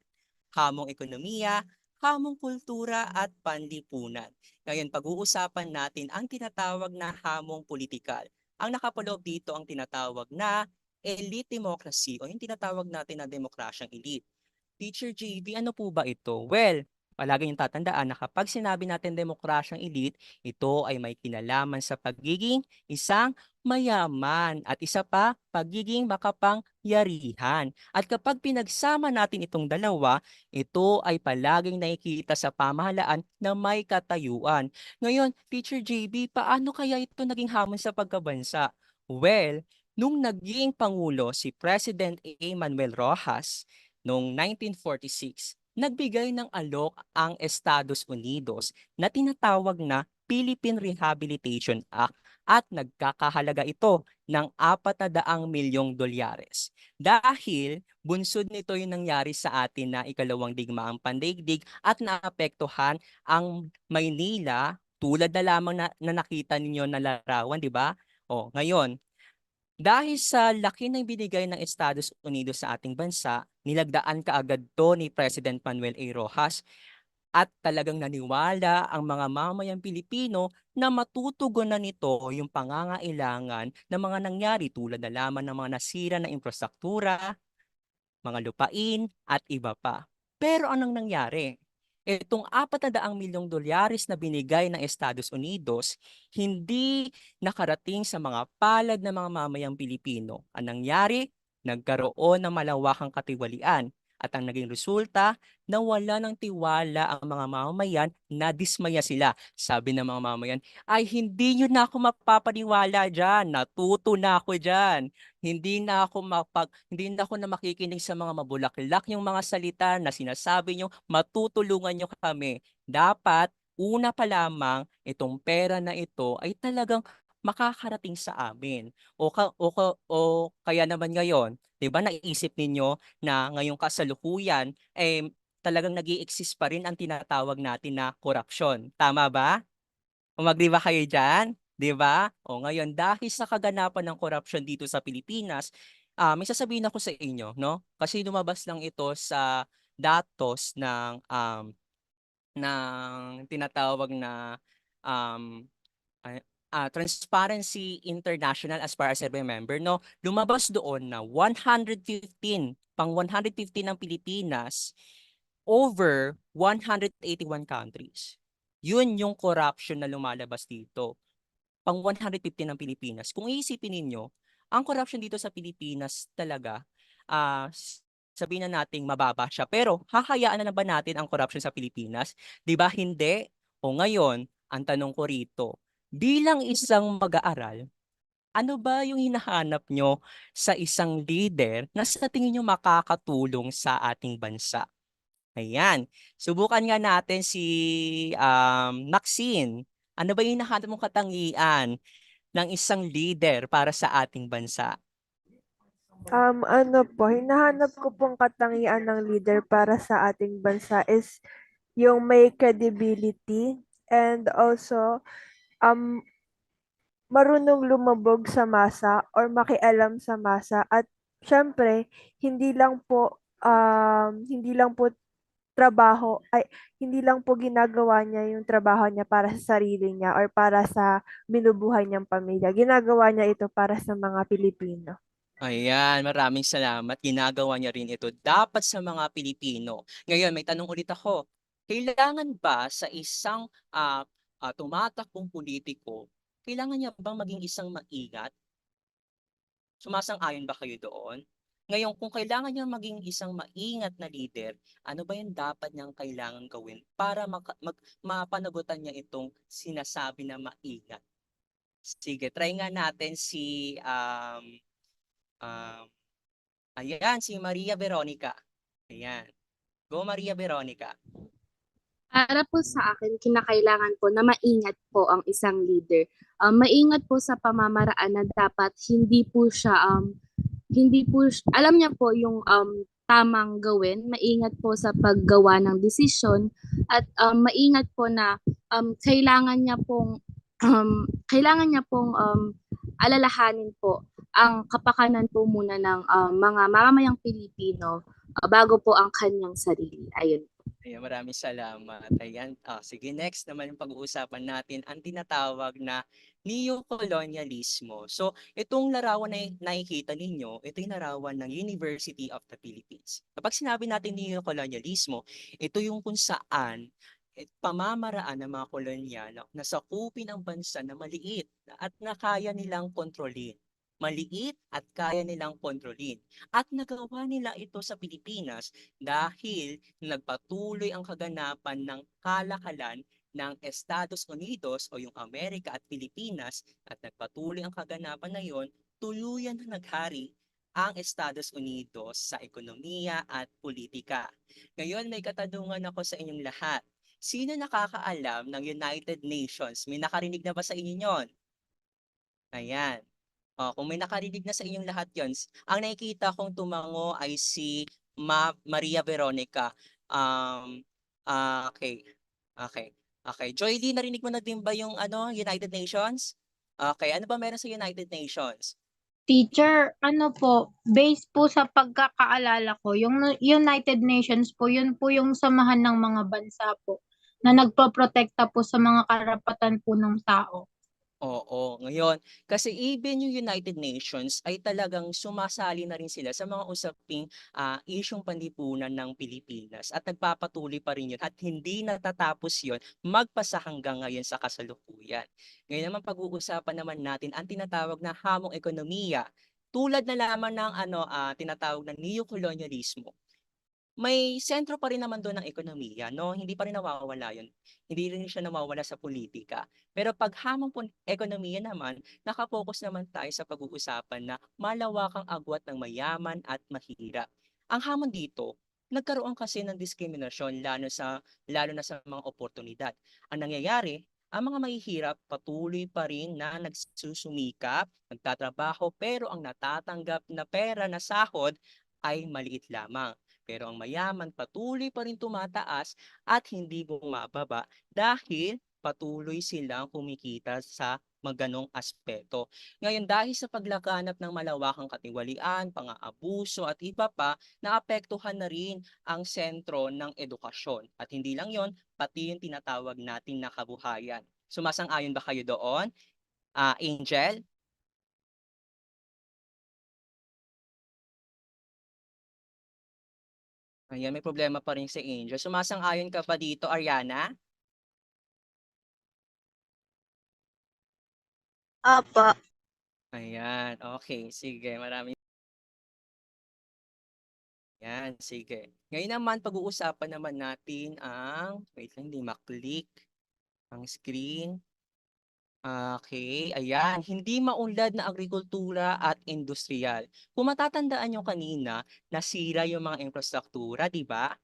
hamong ekonomiya, hamong kultura at panlipunan. Ngayon pag-uusapan natin ang tinatawag na hamong politikal. Ang nakapaloob dito ang tinatawag na elite democracy o yung tinatawag natin na demokrasyang elite. Teacher JB, ano po ba ito? Well, palagi niyong tatandaan na kapag sinabi natin demokrasyang elite, ito ay may kinalaman sa pagiging isang mayaman at isa pa, pagiging makapangyarihan. At kapag pinagsama natin itong dalawa, ito ay palaging nakikita sa pamahalaan na may katayuan. Ngayon, Teacher JB, paano kaya ito naging hamon sa pagkabansa? Well, nung naging Pangulo si President A. Manuel Rojas, noong 1946, nagbigay ng alok ang Estados Unidos na tinatawag na Philippine Rehabilitation Act at nagkakahalaga ito ng 400 milyong dolyares. Dahil bunsod nito yung nangyari sa atin na ikalawang digmaang pandaigdig at naapektuhan ang Maynila tulad na lamang na nakita ninyo na larawan, di ba? O, ngayon, dahil sa laki ng binigay ng Estados Unidos sa ating bansa, nilagdaan kaagad to ni President Manuel A. Rojas at talagang naniwala ang mga mamayang Pilipino na matutugunan nito yung pangangailangan ng mga nangyari tulad na lamang ng mga nasira na infrastruktura, mga lupain at iba pa. Pero anong nangyari? Itong 400 milyong dolyares na binigay ng Estados Unidos, hindi nakarating sa mga palad ng mga mamayang Pilipino. Ang nangyari, nagkaroon ng malawakang katiwalian. At ang naging resulta, nawala ng tiwala ang mga mamamayan na dismaya sila. Sabi ng mga mamamayan, ay hindi nyo na ako mapapaniwala dyan, natuto na ako dyan. Hindi na ako na makikinig sa mga mabulaklak yung mga salita na sinasabi nyo, matutulungan nyo kami. Dapat, una pa lamang, itong pera na ito ay talagang makakarating sa amin. O kaya naman ngayon, 'di ba naisip ninyo na ngayong kasalukuyan talagang nag-i-exist pa rin ang tinatawag natin na korupsyon. Tama ba? Umagri ba kayo diyan? 'Di ba? O ngayon dahil sa kaganapan ng korupsyon dito sa Pilipinas, may sasabihin ako sa inyo, no? Kasi lumabas lang ito sa datos ng tinatawag na um, Transparency International as far as I remember, no, lumabas doon na 115 ng Pilipinas over 181 countries. Yun yung corruption na lumalabas dito. Pang 115 ng Pilipinas. Kung iisipin ninyo, ang corruption dito sa Pilipinas talaga, sabihin na nating mababa siya. Pero hahayaan na ba natin ang corruption sa Pilipinas? 'Di ba hindi? O ngayon, ang tanong ko rito, bilang isang mag-aaral, Ano ba yung hinahanap nyo sa isang leader na sa tingin nyo makakatulong sa ating bansa? Ayan. Subukan nga natin si Maxine. Ano ba yung hinahanap mong katangian ng isang leader para sa ating bansa? Ano po, hinahanap ko pong katangian ng leader para sa ating bansa is yung may credibility and also um, marunong lumabog sa masa or makialam sa masa at syempre hindi lang po trabaho ay hindi lang po ginagawa niya yung trabaho niya para sa sarili niya or para sa binubuhay niyang pamilya. Ginagawa niya ito para sa mga Pilipino. Ayan, maraming salamat. Ginagawa niya rin ito dapat sa mga Pilipino. Ngayon, may tanong ulit ako. Kailangan ba sa isang tumatakbong politiko, kailangan niya bang maging isang maingat? Sumasang-ayon ba kayo doon? Ngayon, kung kailangan niya maging isang maingat na leader, ano ba yung dapat niyang kailangan gawin para mapanagutan niya itong sinasabi na maingat? Sige, try nga natin si um, ayan, si Maria Veronica. Ayan. Go Maria Veronica. Para po sa akin, kinakailangan po na maingat po ang isang leader. Maingat po sa pamamaraan na dapat alam niya po yung tamang gawin, maingat po sa paggawa ng desisyon, at maingat po na kailangan niya pong alalahanin po ang kapakanan po muna ng mga mamamayang Pilipino bago po ang kanyang sarili. Ayun. Ayan, maraming salamat. Ayan, sige, next naman yung pag-uusapan natin, ang tinatawag na neocolonialismo. So, itong larawan na nakikita ninyo, ito yung larawan ng University of the Philippines. Kapag sinabi natin neocolonialismo, ito yung kung saan pamamaraan ng mga kolonyal na sakupin ang bansa na maliit at na kaya nilang kontrolin. Maliit at kaya nilang kontrolin. At nagawa nila ito sa Pilipinas dahil nagpatuloy ang kaganapan ng kalakalan ng Estados Unidos o yung Amerika at Pilipinas at nagpatuloy ang kaganapan na yon, tuluyan na naghari ang Estados Unidos sa ekonomiya at politika. Ngayon may katanungan ako sa inyong lahat. Sino nakakaalam ng United Nations? May nakarinig na ba sa inyo yon? Ayan. Kung may nakarinig na sa inyong lahat yon, ang nakikita kong tumango ay si Maria Veronica. Okay. Okay. Okay. Joy Lee, narinig mo na din ba yung United Nations? Okay. Ano ba meron sa United Nations? Teacher, ano po, based po sa pagkakaalala ko, yung United Nations po, yun po yung samahan ng mga bansa po na nagpoprotekta po sa mga karapatan po ng tao. Oo, ngayon, kasi even yung United Nations ay talagang sumasali na rin sila sa mga usaping isyung panlipunan ng Pilipinas at nagpapatuloy pa rin yun at hindi natatapos yun magpasa hanggang ngayon sa kasalukuyan. Ngayon naman pag-uusapan naman natin ang tinatawag na hamong ekonomiya tulad na lamang ng tinatawag na neocolonialismo. May sentro pa rin naman doon ng ekonomiya, no? Hindi pa rin nawawala yun. Hindi rin siya nawawala sa politika. Pero pag hamon po ekonomiya naman, nakapokus naman tayo sa pag-uusapan na malawakang agwat ng mayaman at mahirap. Ang hamon dito, nagkaroon kasi ng diskriminasyon lalo na sa mga oportunidad. Ang nangyayari, ang mga mahihirap patuloy pa rin na nagsusumikap, nagtatrabaho, pero ang natatanggap na pera na sahod ay maliit lamang. Pero ang mayaman patuloy pa rin tumataas at hindi bumababa dahil patuloy silang kumikita sa maganong aspeto. Ngayon dahil sa paglaganap ng malawakang katiwalian, pang-aabuso at iba pa, naapektuhan na rin ang sentro ng edukasyon. At hindi lang yon, pati yung tinatawag nating na kabuhayan. Sumasang-ayon ba kayo doon? Angel? Ayan, may problema pa rin si Angel. Sumasang-ayon ka pa dito, Ariana? Opo. Ayan, okay. Sige, maraming. Yan, sige. Ngayon naman, pag-uusapan naman natin ang, wait lang, hindi maklik ang screen. Okay, ayan. Hindi maunlad na agrikultura at industrial. Kung matatandaan nyo kanina, nasira yung mga infrastruktura, di ba?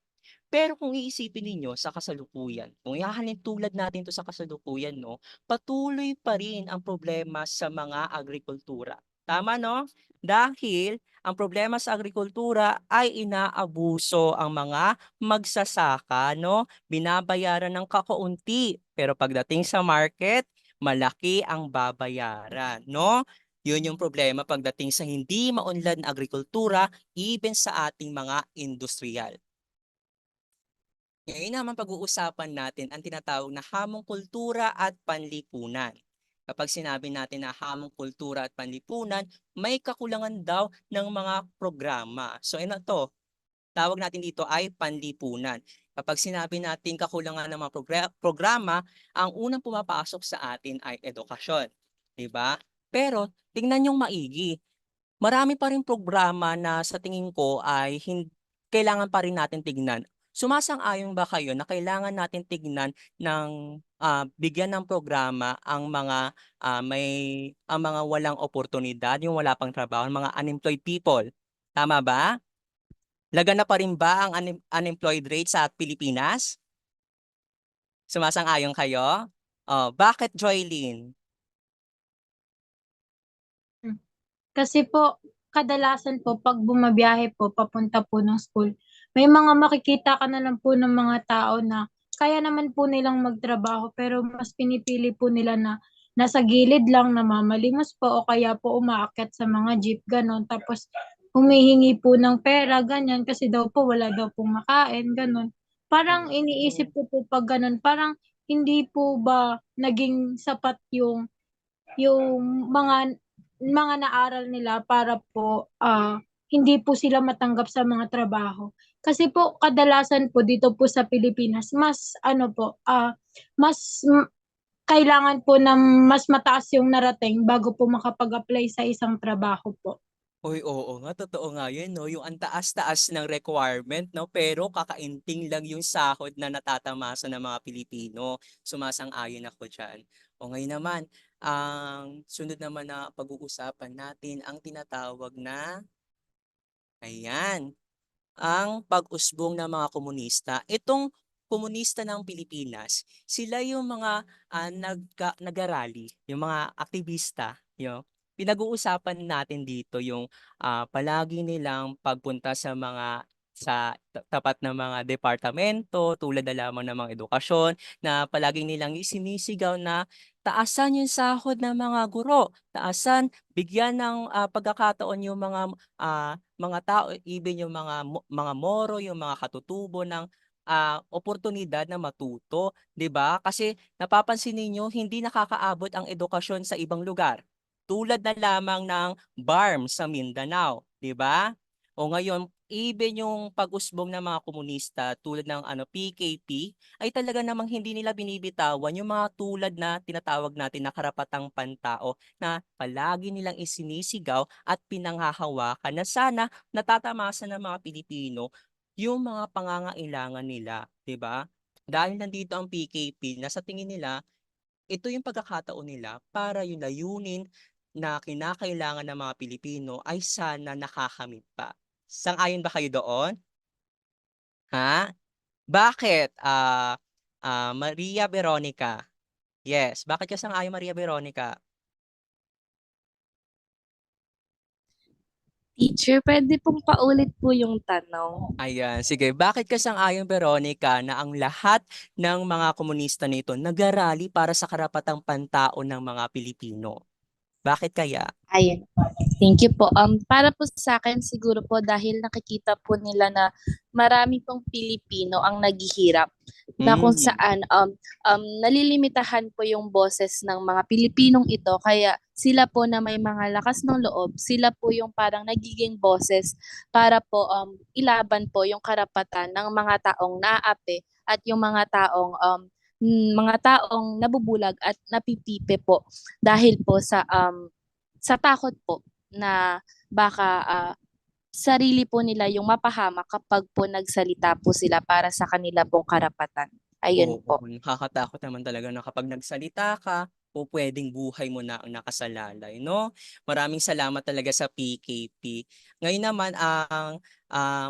Pero kung iisipin ninyo sa kasalukuyan, kung ihahalin tulad natin to sa kasalukuyan, no, patuloy pa rin ang problema sa mga agrikultura. Tama, no? Dahil ang problema sa agrikultura ay inaabuso ang mga magsasaka, no? Binabayaran ng kakaunti. Pero pagdating sa market, malaki ang babayaran, no? Yun yung problema pagdating sa hindi maunlad na agrikultura, even sa ating mga industrial. Ngayon naman pag-uusapan natin ang tinatawag na hamong kultura at panlipunan. Kapag sinabi natin na hamong kultura at panlipunan, may kakulangan daw ng mga programa. So to, tawag natin dito ay panlipunan. Kapag sinabi natin kakulangan ng mga programa, ang unang pumapasok sa atin ay edukasyon. Diba? Pero tingnan yung maigi. Marami pa rin programa na sa tingin ko ay kailangan pa rin natin tignan. Sumasang-ayon ba kayo na kailangan natin tignan ng bigyan ng programa ang mga ang mga walang oportunidad, yung wala pang trabaho, mga unemployed people? Tama ba? Laganap pa rin ba ang unemployed rate sa Pilipinas? Sumasang-ayon kayo? Bakit, Joylene? Kasi po, kadalasan po, pag bumabiyahe po, papunta po ng school, may mga makikita ka na lang po ng mga tao na kaya naman po nilang magtrabaho, pero mas pinipili po nila na nasa gilid lang namamalimos po o kaya po umaakyat sa mga jeep, ganon. Tapos humihingi po ng pera, ganyan, kasi daw po wala daw pong makain, ganon. Parang iniisip ko po pag ganon, parang hindi po ba naging sapat yung mga naaral nila para po hindi po sila matanggap sa mga trabaho. Kasi po kadalasan po dito po sa Pilipinas mas ano po mas kailangan po ng mas mataas yung narating bago po makapag-apply sa isang trabaho po. Uy, oo nga, totoo nga yun, no? Yung ang taas-taas ng requirement, no? Pero kakainting lang yung sahod na natatamasa ng mga Pilipino. Sumasang-ayon ako dyan. O ngayon naman, ang sunod naman na pag-uusapan natin ang tinatawag na, ayan, ang pag-usbong ng mga komunista. Itong komunista ng Pilipinas, sila yung mga nag-arali, yung mga aktivista, pinag-uusapan natin dito yung palagi nilang pagpunta sa tapat ng mga departamento tulad na lamang ng mga edukasyon na palagi nilang isinisigaw na taasan yung sahod ng mga guro, taasan, bigyan ng pagkakataon yung mga tao, even yung mga moro, yung mga katutubo ng oportunidad na matuto, 'di ba? Kasi napapansin ninyo hindi nakakaabot ang edukasyon sa ibang lugar. Tulad na lamang ng BARM sa Mindanao, 'di ba? O ngayon, even yung pag-usbong ng mga komunista tulad ng PKP ay talaga namang hindi nila binibitawan yung mga tulad na tinatawag natin na karapatang pantao na palagi nilang isinisigaw at pinanghahawakan na sana natatamasa ng mga Pilipino yung mga pangangailangan nila, 'di ba? Dahil nandito ang PKP na sa tingin nila ito yung pagkakataon nila para yung layunin na kinakailangan ng mga Pilipino ay sana nakakamit pa. Sang-ayon ba kayo doon? Ha? Bakit? Maria Veronica. Yes, bakit ka sang-ayon, Maria Veronica? Teacher, pwede pong paulit po yung tanong. Ayan, sige. Bakit ka sang-ayon, Veronica, na ang lahat ng mga komunista nito nag-arali para sa karapatang pantao ng mga Pilipino? Bakit kaya? Ayun. Thank you po. Para po sa akin, siguro po dahil nakikita po nila na marami pong Pilipino ang naghihirap na kung saan nalilimitahan po yung boses ng mga Pilipinong ito. Kaya sila po na may mga lakas ng loob, sila po yung parang nagiging boses para po ilaban po yung karapatan ng mga taong naaapi at yung mga taong nabubulag at napipipe po dahil po sa takot po na baka sarili po nila yung mapahamak kapag po nagsalita po sila para sa kanila pong karapatan. Ayun po. Nakakatakot naman talaga na kapag nagsalita ka, o pwedeng buhay mo na ang nakasalalay, no? Maraming salamat talaga sa PKP. Ngayon naman, ang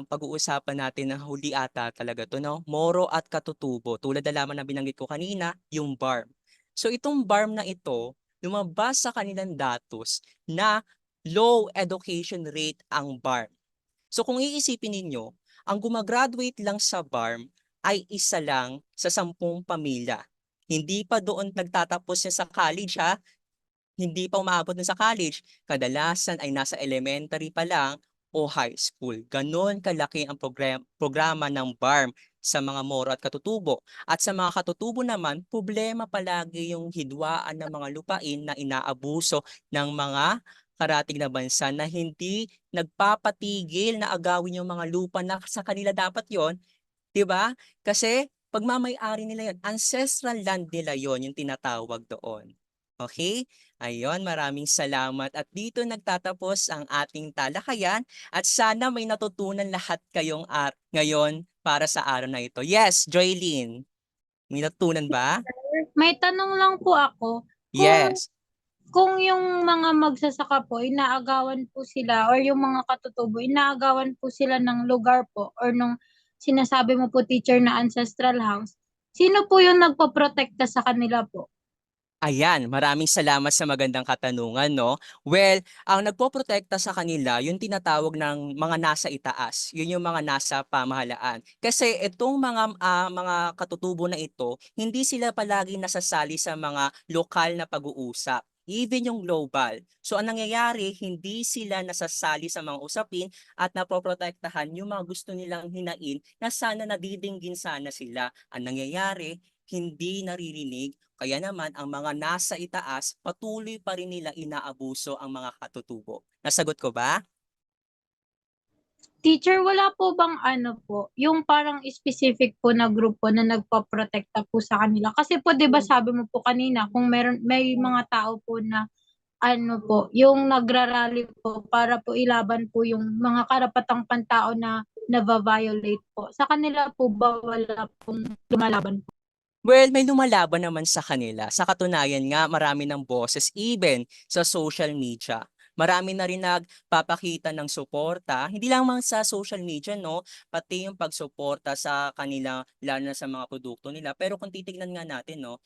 pag-uusapan natin na huli ata talaga to, no? Moro at katutubo. Tulad na lamang na binanggit ko kanina, yung BARM. So itong BARM na ito, lumabas sa kanilang datos na low education rate ang BARM. So kung iisipin ninyo, ang gumagraduate lang sa BARM ay isa lang sa 10 pamilya. Hindi pa doon nagtatapos niya sa college, ha? Hindi pa umaabot na sa college. Kadalasan ay nasa elementary pa lang o high school. Ganon kalaki ang programa ng BARM sa mga moro at katutubo. At sa mga katutubo naman, problema palagi yung hidwaan ng mga lupain na inaabuso ng mga karating na bansa na hindi nagpapatigil na agawin yung mga lupa na sa kanila dapat yon. 'Di ba? Kasi pagmamay-ari nila 'yon, ancestral land nila 'yon, yung tinatawag doon. Okay? Ayun, maraming salamat at dito nagtatapos ang ating talakayan at sana may natutunan lahat kayong ngayon para sa araw na ito. Yes, Joylene, may natutunan ba? May tanong lang po ako. Yes. Kung yung mga magsasaka po, inaagawan po sila or yung mga katutubo, inaagawan po sila ng lugar po or nung sinasabi mo po teacher na ancestral house, sino po yung nagpoprotekta sa kanila po? Ayan, maraming salamat sa magandang katanungan, no? Well, ang nagpoprotekta sa kanila, yung tinatawag ng mga nasa itaas. Yun yung mga nasa pamahalaan. Kasi itong mga katutubo na ito, hindi sila palagi nasasali sa mga lokal na pag-uusap. Even yung global. So, ang nangyayari, hindi sila nasasali sa mga usapin at napoprotektahan yung mga gusto nilang hinain na sana nadidinggin sana sila. Ang nangyayari, hindi naririnig. Kaya naman, ang mga nasa itaas, patuloy pa rin nila inaabuso ang mga katutubo. Nasagot ko ba? Teacher, wala po bang ano po, yung parang specific po na grupo na nagpoprotekta po sa kanila? Kasi po 'di ba sabi mo po kanina kung may mga tao po na ano po, yung nagrarally po para po ilaban po yung mga karapatang pantao na nava-violate po. Sa kanila po ba wala pong lumalaban po? Well, may lumalaban naman sa kanila. Sa katunayan nga, marami ng boses even sa social media. Marami na rin nagpapakita ng suporta, hindi lang man sa social media, no? Pati yung pagsuporta sa kanila, lalo na sa mga produkto nila. Pero kung titignan nga natin, no?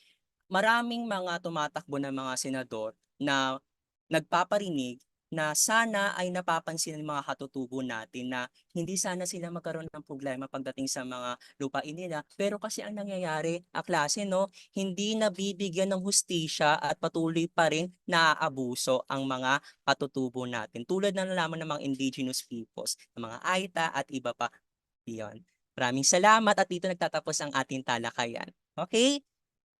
Maraming mga tumatakbo na mga senador na nagpaparinig na sana ay napapansin ng mga katutubo natin na hindi sana sila magkaroon ng problema pagdating sa mga lupain nila. Pero kasi ang nangyayari, klase, no, hindi nabibigyan ng hustisya at patuloy pa rin naaabuso ang mga katutubo natin. Tulad na lamang ng mga indigenous peoples, ng mga Aita at iba pa. Iyon. Maraming salamat at dito nagtatapos ang ating talakayan. Okay?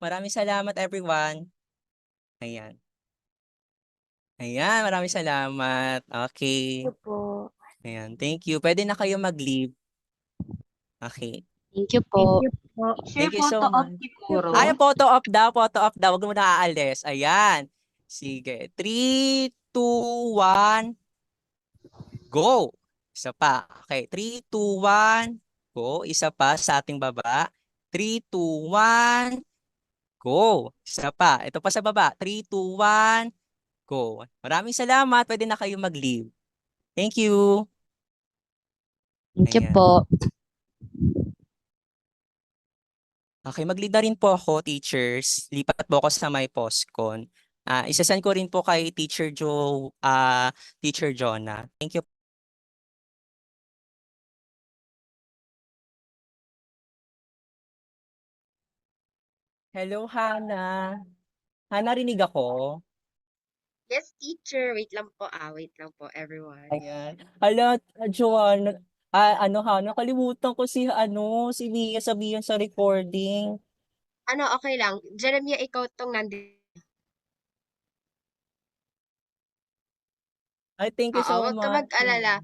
Maraming salamat everyone. Ayan. Ayan, maraming salamat. Okay. Ito po. Ayan, thank you. Pwede na kayo mag-leave. Okay. Thank you Thank po. you po. Thank you so much. siguro. Ay, photo op daw, photo op daw. Huwag mo na aalis. Ayan. Sige. 3, 2, 1, go. Isa pa. Okay, 3, 2, 1, go. Isa pa sa ating baba. 3, 2, 1, go. Isa pa. Ito pa sa baba. 3, 2, 1, go. Maraming salamat. Pwede na kayo mag-leave. Thank you. Thank you Ayan. po. Okay, mag-lead na rin po ako, teachers. Lipat po ako sa my postcon. Isasend ko rin po kay Teacher Joe, Teacher Jonah. Thank you. Hello, Hana. Hana, rinig ako? Yes, teacher. Wait lang po. Wait lang po, everyone. Ayan. Hala, Joanna, Hana, nakalimutan ko si Mia sabihan sa recording. Okay lang. Jeremiah, ikaw tong nandito. Ay, thank you Oo, so wag ka much. mag-alala.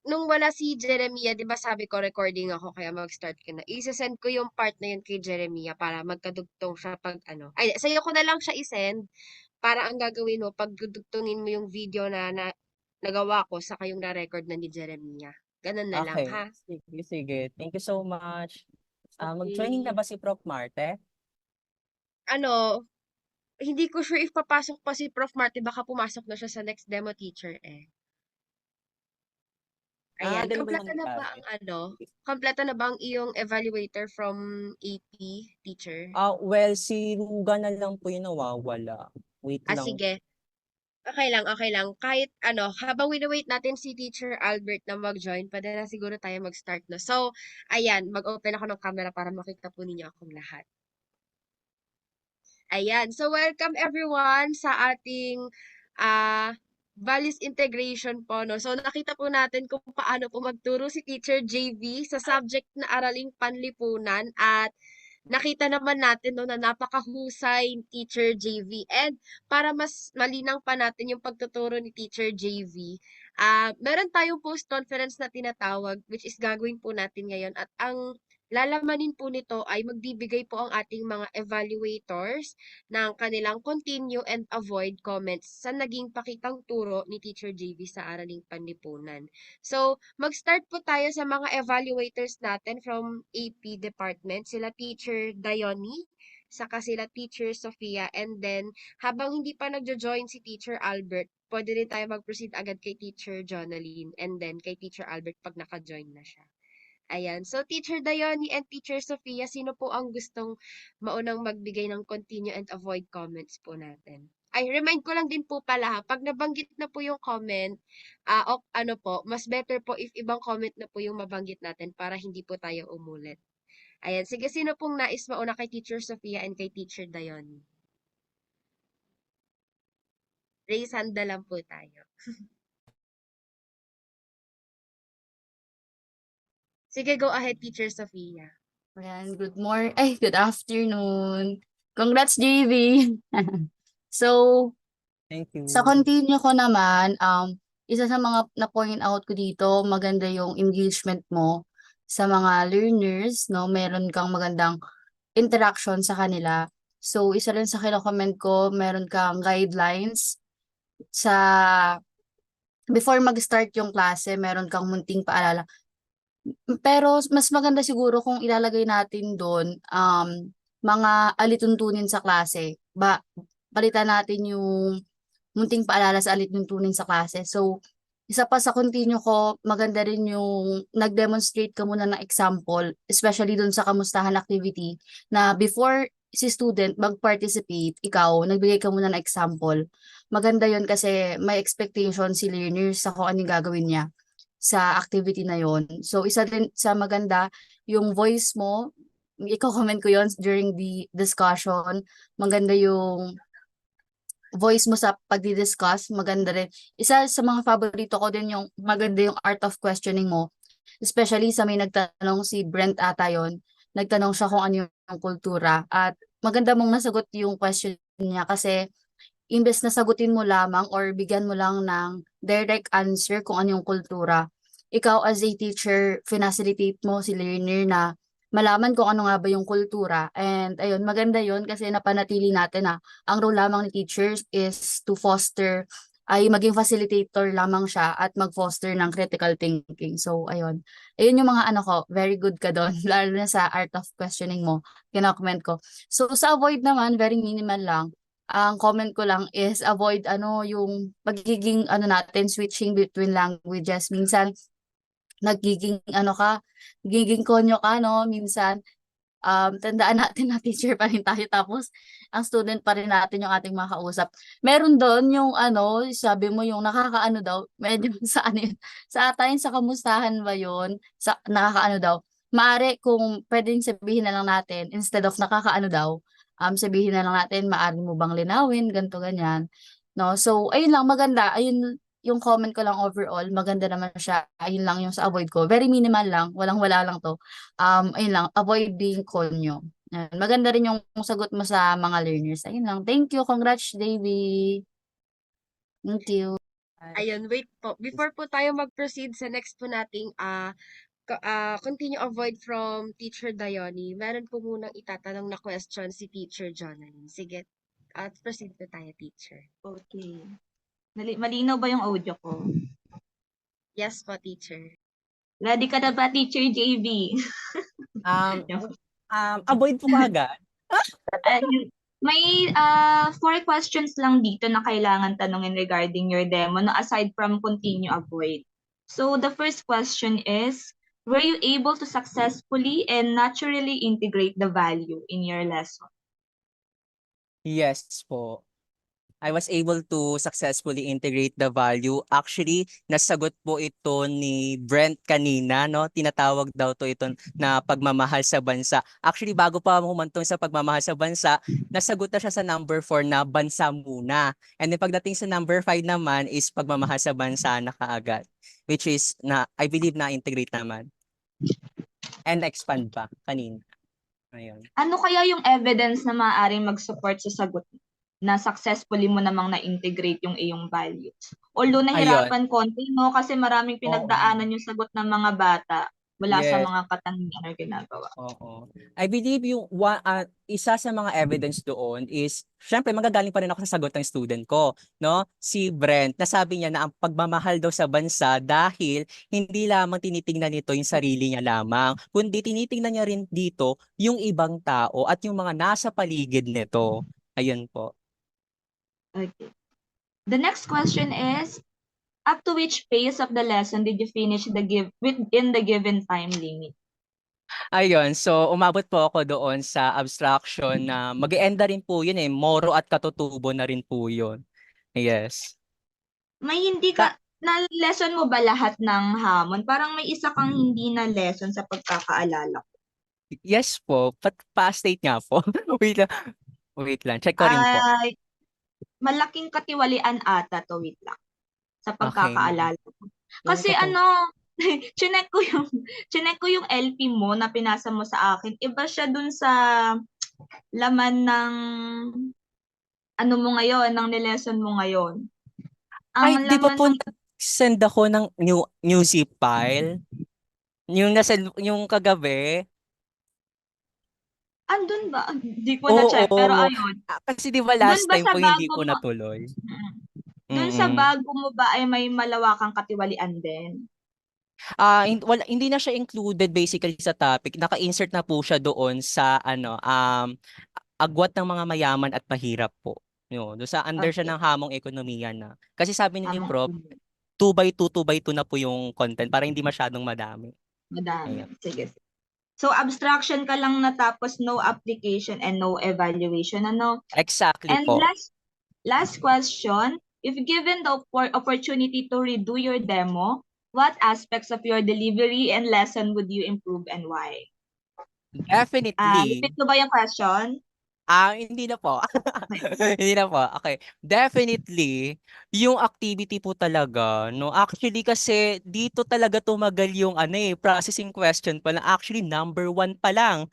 Nung wala si Jeremiah, di ba sabi ko recording ako, kaya mag-start ka na. Isa-send ko yung part na yun kay Jeremiah para magkadugtong siya pag ano. Ay, sa'yo ko na lang siya isend para ang gagawin mo, pagdudugtungin mo yung video na nagawa ko sa yung na-record na ni Jeremiah. Ganun na lang, Okay, ha? sige, sige. Thank you so much. Okay. Mag-joining na ba si Prof. Marte? Ano, hindi ko sure if papasok pa si Prof. Marty, baka pumasok na siya sa next demo teacher eh. Ayan, Ganun ba yung kompleto na ba mangyayari? ang kompleto na ba ang iyong evaluator from AP teacher? Well, si Ruga na lang po yung nawawala. Wait lang. Sige. Okay lang. Kahit habang wait natin si Teacher Albert na mag-join, pwede na siguro tayo mag-start na. So, ayan, mag-open ako ng camera para makita po ninyo akong lahat. Ayan, so welcome everyone sa ating values integration po, no? So, nakita po natin kung paano po magturo si Teacher JV sa subject na araling panlipunan at nakita naman natin no, na napakahusay ni Teacher JV. And para mas malinaw pa natin yung pagtuturo ni Teacher JV, meron tayong post-conference na tinatawag which is gagawin po natin ngayon. At ang lalamanin po nito ay magbibigay po ang ating mga evaluators ng kanilang continue and avoid comments sa naging pakitang turo ni Teacher JV sa Araling Panlipunan. So, mag-start po tayo sa mga evaluators natin from AP department. Sila Teacher Dayoni, saka sila Teacher Sofia, and then habang hindi pa nagjo-join si Teacher Albert, pwede rin tayo mag-proceed agad kay Teacher Jonaline and then kay Teacher Albert pag naka-join na siya. Ayan. So, Teacher Dayoni and Teacher Sofia, sino po ang gustong maunang magbigay ng continue and avoid comments po natin? Ay, remind ko lang din po pala ha, pag nabanggit na po yung comment, mas better po if ibang comment na po yung mabanggit natin para hindi po tayo umulit. Ayan. Sige, sino pong nais mauna kay Teacher Sofia and kay Teacher Dayoni? Raise hand na lang po tayo. Sige, go ahead, Teacher Sofia. Ayan, good afternoon. Congrats, JV. So, Thank you. sa continue ko naman, isa sa mga na-point out ko dito, maganda yung engagement mo sa mga learners, no? Meron kang magandang interaction sa kanila. So, isa rin sa kino-comment ko, meron kang guidelines sa before mag-start yung klase, meron kang munting paalala. Pero mas maganda siguro kung ilalagay natin doon mga alituntunin sa klase. Palitan natin yung munting paalala sa alituntunin sa klase. So, isa pa sa continue ko, maganda rin yung nag-demonstrate ka muna ng example, especially doon sa kamustahan activity, na before si student mag-participate, ikaw, nagbigay ka muna ng example. Maganda yon kasi may expectation si learners sa kung anong gagawin niya sa activity na yon. So, isa din sa maganda, yung voice mo, i-comment ko yon during the discussion. Maganda yung voice mo sa pagdi-discuss, maganda rin. Isa sa mga favorito ko din yung maganda yung art of questioning mo. Especially sa may nagtanong si Brent ata yon. Nagtanong siya kung ano yung kultura. At maganda mong nasagot yung question niya kasi imbes na sagutin mo lamang or bigyan mo lang ng direct answer kung ano yung kultura, ikaw as a teacher, facilitate mo si learner na malaman kung ano nga ba yung kultura. And ayun, maganda yun kasi napanatili natin na ang role lamang ni teachers is to foster, ay maging facilitator lamang siya at mag-foster ng critical thinking. So, ayun. Ayun yung mga very good ka doon, lalo na sa art of questioning mo, kina-comment ko. So, sa avoid naman, very minimal lang. Ang comment ko lang is avoid yung pagiging natin switching between languages. Minsan nagiging nagiging konyo ka minsan tandaan natin na teacher pa rin tayo tapos ang student pa rin natin yung ating mga kausap. Meron doon yung sabi mo yung nakakaano daw, medyo sa sa atin sa kamustahan ba yun? Sa nakakaano daw. Maari kung pwedeng sabihin na lang natin instead of nakakaano daw, sabihin na lang natin, maaari mo bang linawin, ganto ganyan. No? So, ayun lang, maganda. Ayun, yung comment ko lang overall, maganda naman siya. Ayun lang yung sa avoid ko. Very minimal lang, walang-wala lang to. Ayun lang, avoid being konyo. Maganda rin yung sagot mo sa mga learners. Ayun lang. Thank you. Congrats, Davy. Thank you. Ayun, wait po. Before po tayo mag-proceed sa next po nating continue avoid from Teacher Dayoni, meron po munang itatanong na question si Teacher Jonaline. Sige, proceed po tayo, Teacher. Okay. Malinaw ba yung audio ko? Yes po, Teacher. Ready ka na ba, Teacher JB? Avoid po agad. May 4 questions lang dito na kailangan tanungin regarding your demo, no, aside from continue, avoid. So the first question is, were you able to successfully and naturally integrate the value in your lesson? Yes po. I was able to successfully integrate the value. Actually, nasagot po ito ni Brent kanina, no? Tinatawag daw to ito na pagmamahal sa bansa. Actually, bago pa humantong sa pagmamahal sa bansa, nasagot na siya sa number 4 na bansa muna. And then pagdating sa number 5 naman is pagmamahal sa bansa na kaagad. Which is, I believe na-integrate naman. And expand pa kanina. Ayun. Ano kaya yung evidence na maaaring mag-support sa sagot na successfully mo namang na-integrate yung iyong values? Although nahirapan konti, no? Kasi maraming pinagdaanan yung sagot ng mga bata mula sa Yes. mga katangian na ginagawa. Oo. I believe yung isa sa mga evidence doon is, syempre magagaling pa rin ako sa sagot ng student ko, no? Si Brent, nasabi niya na ang pagmamahal daw sa bansa dahil hindi lamang tinitingnan nito yung sarili niya lamang, kundi tinitingnan niya rin dito yung ibang tao at yung mga nasa paligid nito. Ayun po. Okay. The next question is, up to which phase of the lesson did you finish within the given time limit? Ayun, so umabot po ako doon sa abstraction na mag-eenda rin po yun moro at katutubo na rin po yun. Yes. May hindi ka, na-lesson mo ba lahat ng hamon? Parang may isa kang hindi na lesson sa pagkakaalala ko. Yes po, pa-state nga po. Wait lang, check ko rin po. Ay, malaking katiwalian ata to, wait lang. Sa pagkakaalala ko. Kasi chinek ko yung LP mo na pinasa mo sa akin. Iba siya dun sa laman ng ano mo ngayon, ng nilesson mo ngayon. Ay, Ang di ba laman po ng send ako ng new zip file? Yung kagabi? andun ba? Hindi ko na-check, pero ayun. Kasi di ba Dun last ba time sa po hindi bago po mo, natuloy? dun sa bago mo ba ay may malawakang katiwalian din? Hindi na siya included basically sa topic. Naka-insert na po siya doon sa agwat ng mga mayaman at mahirap po. Doon sa under siya Okay. ng hamong ekonomiya na. Kasi sabi ni Hamong Prof, 2x2 na po yung content para hindi masyadong madami. Madami. Ayan. Sige. So, abstraction ka lang natapos, no application and no evaluation, ano? Exactly And po. last question, if given the opportunity to redo your demo, what aspects of your delivery and lesson would you improve and why? Definitely. Repeat mo ba yung question? Hindi na po. Hindi na po. Okay. Definitely, yung activity po talaga, no? Actually kasi dito talaga tumagal yung processing question pa lang. Actually, number 1 pa lang.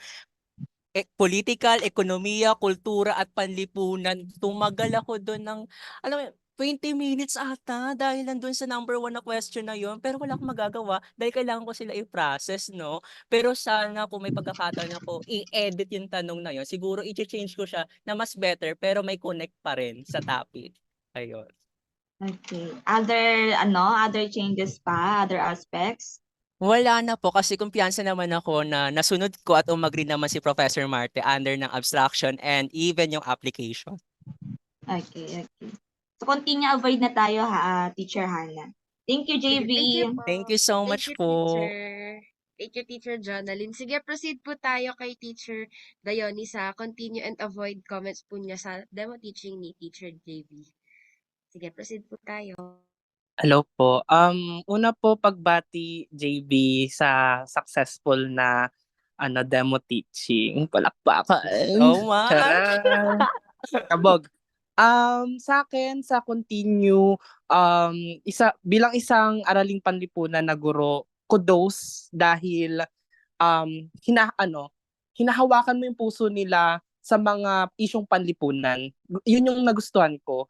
Political, ekonomiya, kultura at panlipunan. Tumagal ako doon ng, alam mo, 20 minutes ata dahil nandun sa number 1 na question na yon. Pero wala akong magagawa dahil kailangan ko sila i-process, no? Pero sana kung may pagkakataon ako, i-edit yung tanong na yon. Siguro i-change ko siya na mas better pero may connect pa rin sa topic. Ayun. Okay. Other changes pa, other aspects? Wala na po kasi kumpiyansa naman ako na nasunod ko at umagri naman si Professor Marte under ng abstraction and even yung application. Okay. So, continue avoid na tayo, Teacher Hannah. Thank you, JB. Thank you so much po. Thank you, Teacher Jonalyn. Sige, proceed po tayo kay Teacher Dayoni sa continue and avoid comments po niya sa demo teaching ni Teacher JB. Sige, proceed po tayo. Hello po. Una po pagbati JB sa successful na demo teaching. Palakpakan. Oh my! Charan! Kabog. Sa akin sa continue bilang isang araling panlipunan na guro, kudos dahil hinahawakan mo yung puso nila sa mga isyong panlipunan. Yun yung nagustuhan ko.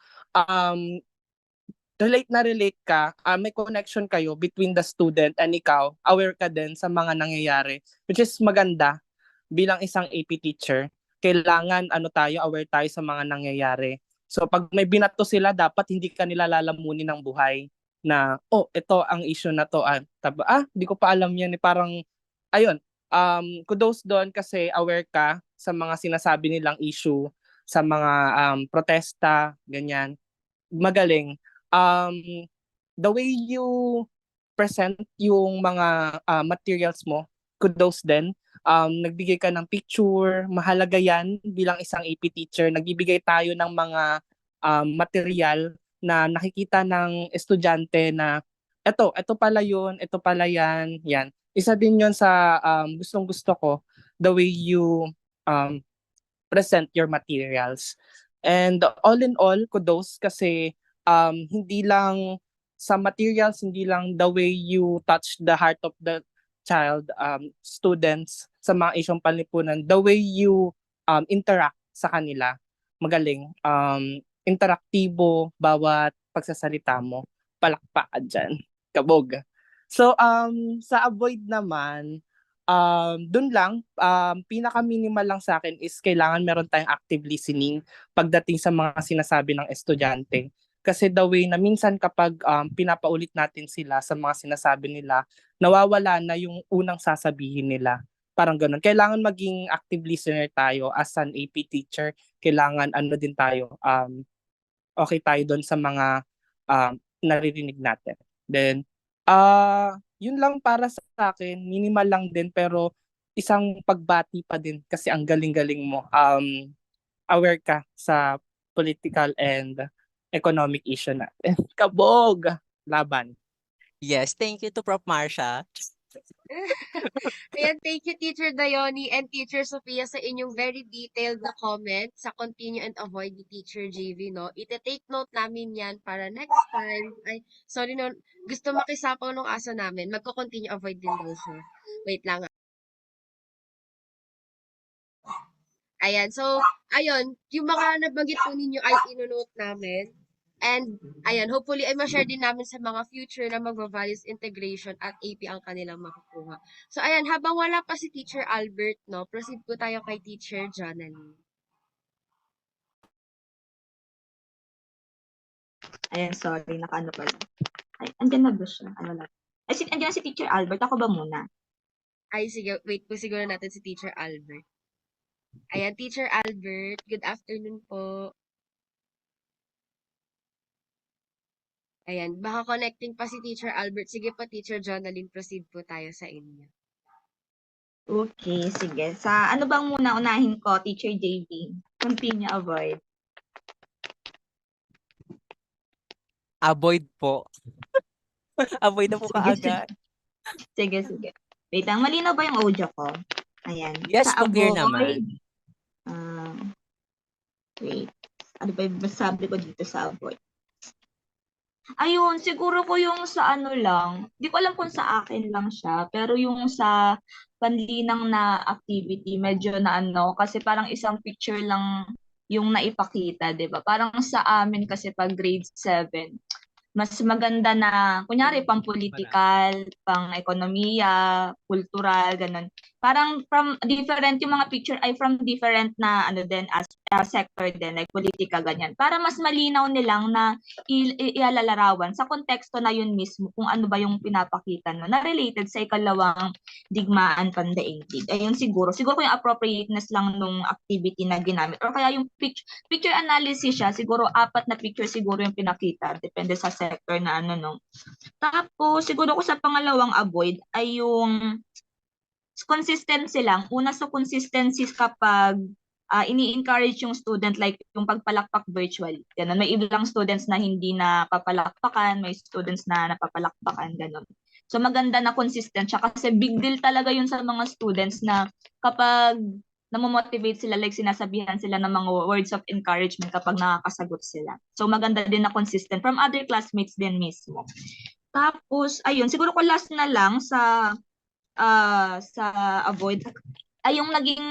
Relate ka, may connection kayo between the student and ikaw, aware ka din sa mga nangyayari, which is maganda bilang isang AP teacher. Kailangan aware tayo sa mga nangyayari. So pag may binato sila, dapat hindi ka nila lalamunin ng buhay na, ito ang issue na to. Di ko pa alam yan. Parang, ayun, kudos doon kasi aware ka sa mga sinasabi nilang issue sa mga protesta, ganyan. Magaling. The way you present yung mga materials mo, kudos din. Nagbigay ka ng picture, mahalaga yan bilang isang AP teacher. Nagbibigay tayo ng mga material na nakikita ng estudyante na ito pala yun, ito pala yan, yan. Isa din yun sa gustong gusto ko, the way you um, present your materials. And all in all, kudos kasi hindi lang sa materials, hindi lang the way you touch the heart of the child, students sa mga isyong panlipunan, the way you interact sa kanila, magaling. Interaktibo bawat pagsasalita mo. Palakpakan dyan. Kabog. So, sa avoid naman, dun lang, pinaka-minimal lang sa akin is kailangan meron tayong active listening pagdating sa mga sinasabi ng estudyante. Kasi the way na minsan kapag pinapaulit natin sila sa mga sinasabi nila, nawawala na yung unang sasabihin nila. Parang ganun. Kailangan maging active listener tayo as an AP teacher. Kailangan din tayo, okay tayo doon sa mga naririnig natin. Then, yun lang para sa akin, minimal lang din pero isang pagbati pa din kasi ang galing-galing mo. Aware ka sa political and economic issue natin. Kabog! Laban. Yes, thank you to Prof. Marsha. Ayan, thank you Teacher Dayoni and Teacher Sophia sa inyong very detailed na comment sa continue and avoid ni Teacher JV, no? Ite-take note namin yan para next time. Ay, sorry no, gusto makisapaw ng aso namin. Magko-continue avoid din daw siya. Wait lang. Ayan, so, ayun, yung mga nabanggit po ninyo ay inonote namin. And, ayan, hopefully ay ma-share din namin sa mga future na magva-values integration at AP ang kanilang makukuha. So, ayan, habang wala pa si Teacher Albert, no, proceed po tayo kay Teacher Jonalyn. Ayan, sorry, nakaano pala. Ay, andyan na ba siya? Ano lang. Ay, andyan na si Teacher Albert. Ako ba muna? Ay, sige, wait po siguro natin si Teacher Albert. Ayan, Teacher Albert, good afternoon po. Ayan, baka connecting pa si Teacher Albert. Sige po, Teacher Jonalyn, proceed po tayo sa inyo. Okay, sige. Sa ano bang muna unahin ko, Teacher JB? Continue, avoid. Avoid po. Avoid na po kaagad. Sige, sige. Wait lang, malinaw ba yung audio ko? Ayan. Yes, Sa clear avoid, naman. wait. Ano ba yung sabi ko dito sa avoid? Ayun, siguro ko yung sa ano lang, di ko alam kung sa akin lang siya, pero yung sa panlinang na activity, medyo na ano, kasi parang isang picture lang yung naipakita, di ba? Parang sa amin kasi pag grade 7, mas maganda na, kunyari, pang political, pang ekonomiya, kultural, ganun. Parang from different, yung mga picture ay from different na ano din, as sector din, like politika, ganyan. Para mas malinaw nilang na ialalarawan sa konteksto na yun mismo, kung ano ba yung pinapakita no, na related sa ikalawang digmaan pandaigdig. Ayun siguro ko yung appropriateness lang nung activity na ginamit. Or kaya yung picture analysis siya, siguro 4 na picture siguro yung pinakita, depende sa sector na ano no. Tapos siguro ko sa pangalawang avoid ay yung consistency lang. Una sa consistency kapag ini-encourage yung student, like yung pagpalakpak virtually. Ganun. May ibang students na hindi na papalakpakan, may students na napapalakpakan, ganun. So maganda na consistent siya kasi big deal talaga yun sa mga students na kapag namomotivate sila, like sinasabihan sila ng mga words of encouragement kapag nakakasagot sila. So maganda din na consistent from other classmates din mismo. Tapos, ayun, siguro ko last na lang sa avoid ay yung naging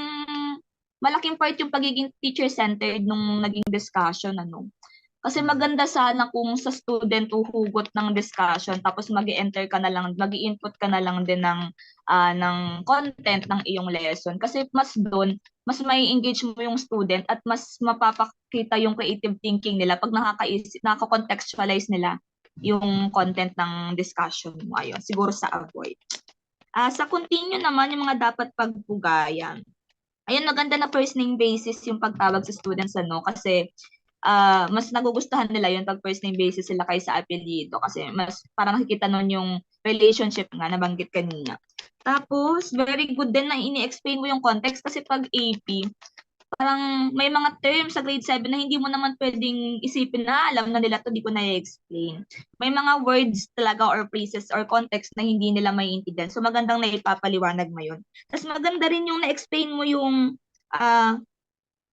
malaking part yung pagiging teacher-centered nung naging discussion, ano. Kasi maganda sana kung sa student uhugot ng discussion tapos mag-enter ka na lang, mag-input ka na lang din ng content ng iyong lesson. Kasi mas doon, mas may engage mo yung student at mas mapapakita yung creative thinking nila pag nakaka-contextualize nila yung content ng discussion mo. Ayun, siguro sa avoid. Sa continue naman, yung mga dapat pagpugayan. Ayun, maganda na first name basis yung pagtawag sa students, ano, kasi mas nagugustuhan nila yun pag first name basis sila kaysa apelyido kasi mas parang nakikita nun yung relationship nga nabanggit kanina. Tapos, very good din na ini-explain mo yung context kasi pag AP, parang may mga terms sa grade 7 na hindi mo naman pwedeng isipin na alam na nila to, di ko na-explain. May mga words talaga or phrases or context na hindi nila maiintindihan. So magandang na ipapaliwanag mo yun. Tapos maganda rin yung na-explain mo yung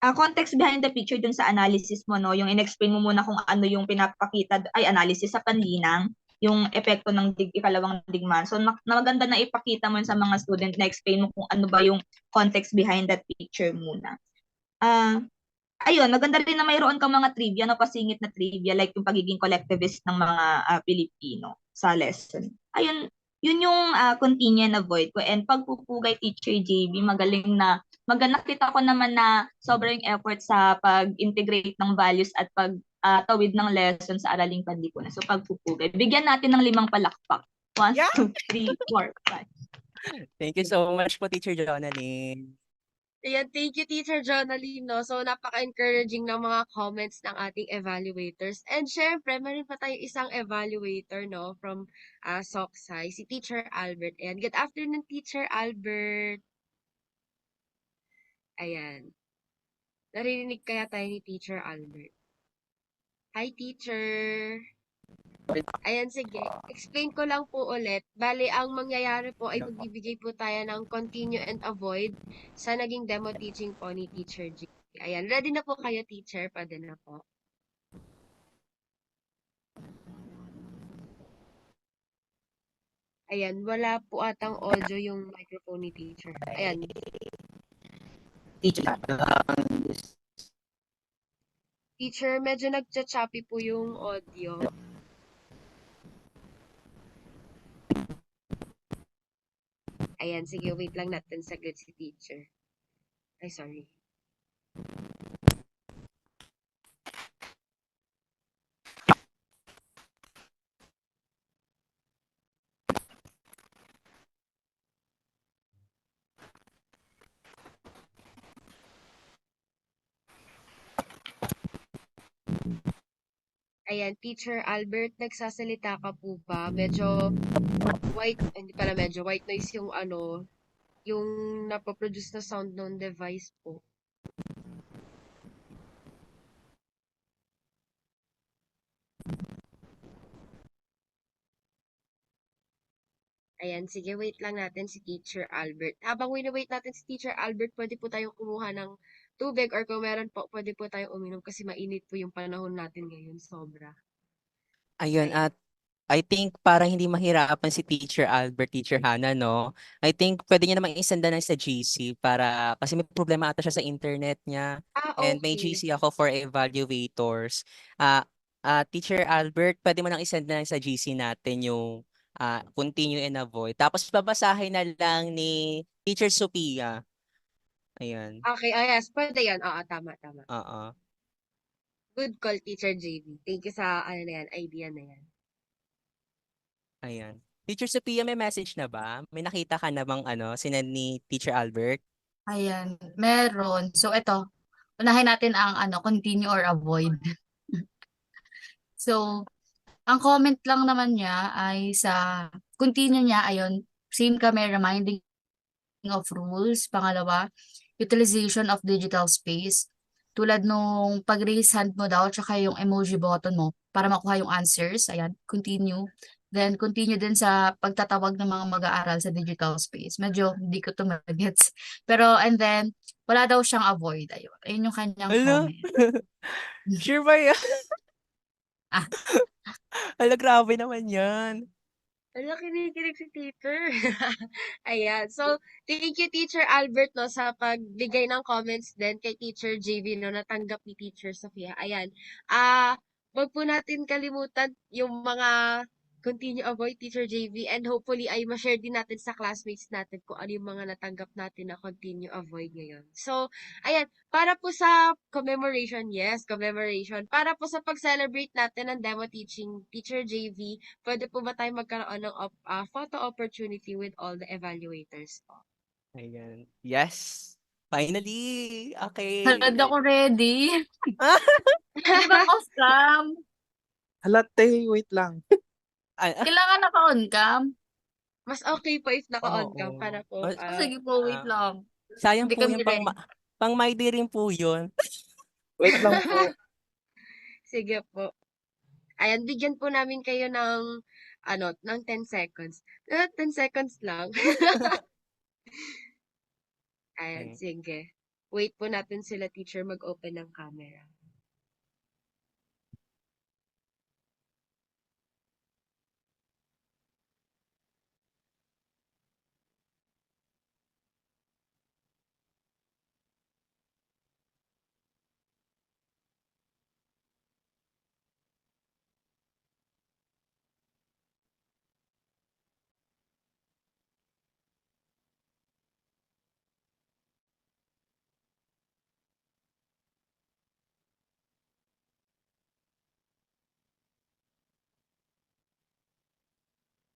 context behind the picture dun sa analysis mo, no? Yung in-explain mo muna kung ano yung pinapakita, analysis sa panlinang, yung epekto ng ikalawang digmaan. So, maganda na ipakita mo sa mga student na explain mo kung ano ba yung context behind that picture muna. Ayun, maganda rin na mayroon kang mga trivia, no, pasingit na trivia, like yung pagiging collectivist ng mga Pilipino sa lesson. Ayun, yun yung continue and avoid ko. And pagpupugay Teacher JB, magaling na, nakita ko naman na sobrang effort sa pag-integrate ng values at pagtawid ng lesson sa Araling Panlipunan. So pagpupugay. Bigyan natin ng 5 palakpak. 1, 2, 3, 4, 5. Thank you so much po, Teacher Jonalyn. Ayan, thank you, Teacher Jonalyn, no? So, napaka-encouraging ng mga comments ng ating evaluators. And syempre, meron pa tayong isang evaluator, no? From Soksay, si Teacher Albert. Ayan, good afternoon, Teacher Albert. Ayan. Narinig kaya tayo ni Teacher Albert? Hi, Teacher. Ayan, sige. Explain ko lang po ulit. Bale, ang mangyayari po ay magbibigay po tayo ng continue and avoid sa naging demo teaching po ni Teacher G. Ayan, ready na po kayo, teacher? Pwede na po. Ayan, wala po atang audio yung microphone ni teacher. Ayan. Teacher, medyo nagcha-choppy po yung audio. Ayan, sige, wait lang natin saglit si teacher. Ay, sorry. Ayan, Teacher Albert, nagsasalita ka po ba? Medyo white, hindi pala medyo white noise yung yung napoproduce na sound ng device po. Ayan, sige, wait lang natin si Teacher Albert. Habang wait natin si Teacher Albert, pwede po tayong kumuha ng tubig or kung meron po, pwede po tayong uminom kasi mainit po yung panahon natin ngayon, sobra. Ayun, at I think parang hindi mahirapan si Teacher Albert, Teacher Hannah, no? I think pwede niya namang isenda na sa GC para, kasi may problema ata siya sa internet niya. And may Okay. GC ako for evaluators. Teacher Albert, pwede mo nang isend na sa GC natin yung continue and avoid. Tapos babasahin na lang ni Teacher Sophia. Ayan. Okay, yes, pwede yan. Oo, tama. Oo. Good call, Teacher JB. Thank you sa idea na yan. Ayan. Teacher Sophia, may message na ba? May nakita ka na bang sinend ni Teacher Albert? Ayan, meron. So, ito, unahin natin ang continue or avoid. So, ang comment lang naman niya ay sa continue niya, ayun, same kami, reminding of rules. Pangalawa, utilization of digital space. Tulad nung pag-raise hand mo daw, tsaka yung emoji button mo para makuha yung answers. Ayan, continue. Then, continue din sa pagtatawag ng mga mag-aaral sa digital space. Medyo hindi ko to magets. Pero, and then, wala daw siyang avoid. Ayun yung kanyang Hala? comment. Sure ba yan? Ah. Hala, grabe naman yan. Wala, kinikilig si teacher. Ayan. So, thank you, Teacher Albert, no, sa pagbigay ng comments din kay Teacher JV, no, natanggap ni Teacher Sofia. Ayan. Wag po natin kalimutan yung mga continue avoid, Teacher JV, and hopefully ay ma-share din natin sa classmates natin kung ano yung mga natanggap natin na continue avoid ngayon. So, ayan. Para po sa commemoration, para po sa pag-celebrate natin ng demo teaching, Teacher JV, pwede po ba tayo magkaroon ng photo opportunity with all the evaluators po? Ayan. Yes. Finally! Okay. Halad ako ready. Di ba off cam? Halate, wait lang. Kailangan naka-on cam? Mas okay po if naka-on cam Oo. para po, Sige po, wait lang. Sayang Hindi po kami yung ready. pang my day rin po yun. Wait lang po. sige po. Ayan, bigyan po namin kayo ng, ng 10 seconds. 10 seconds lang. Ayan, Okay. sige. Wait po natin sila, teacher, mag-open ng camera.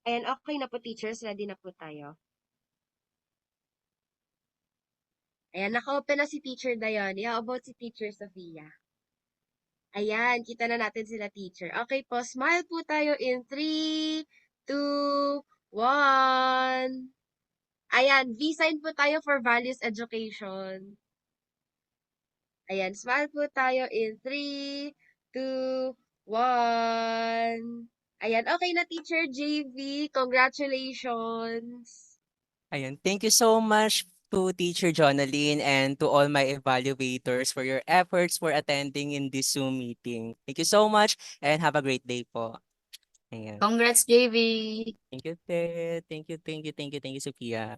Ayan, okay na po, teachers. Ready na po tayo. Ayan, naka-open na si Teacher Dione. How about si Teacher Sofia? Ayan, kita na natin sila, teacher. Okay po, smile po tayo in 3, 2, 1. Ayan, V-sign po tayo for values education. Ayan, smile po tayo in 3, 2, 1. Ayan, okay na, Teacher JV. Congratulations. Ayan, thank you so much to Teacher Jonalyn and to all my evaluators for your efforts for attending in this Zoom meeting. Thank you so much and have a great day po. Ayan. Congrats, JV. Thank you, Ted. Thank you, Sophia.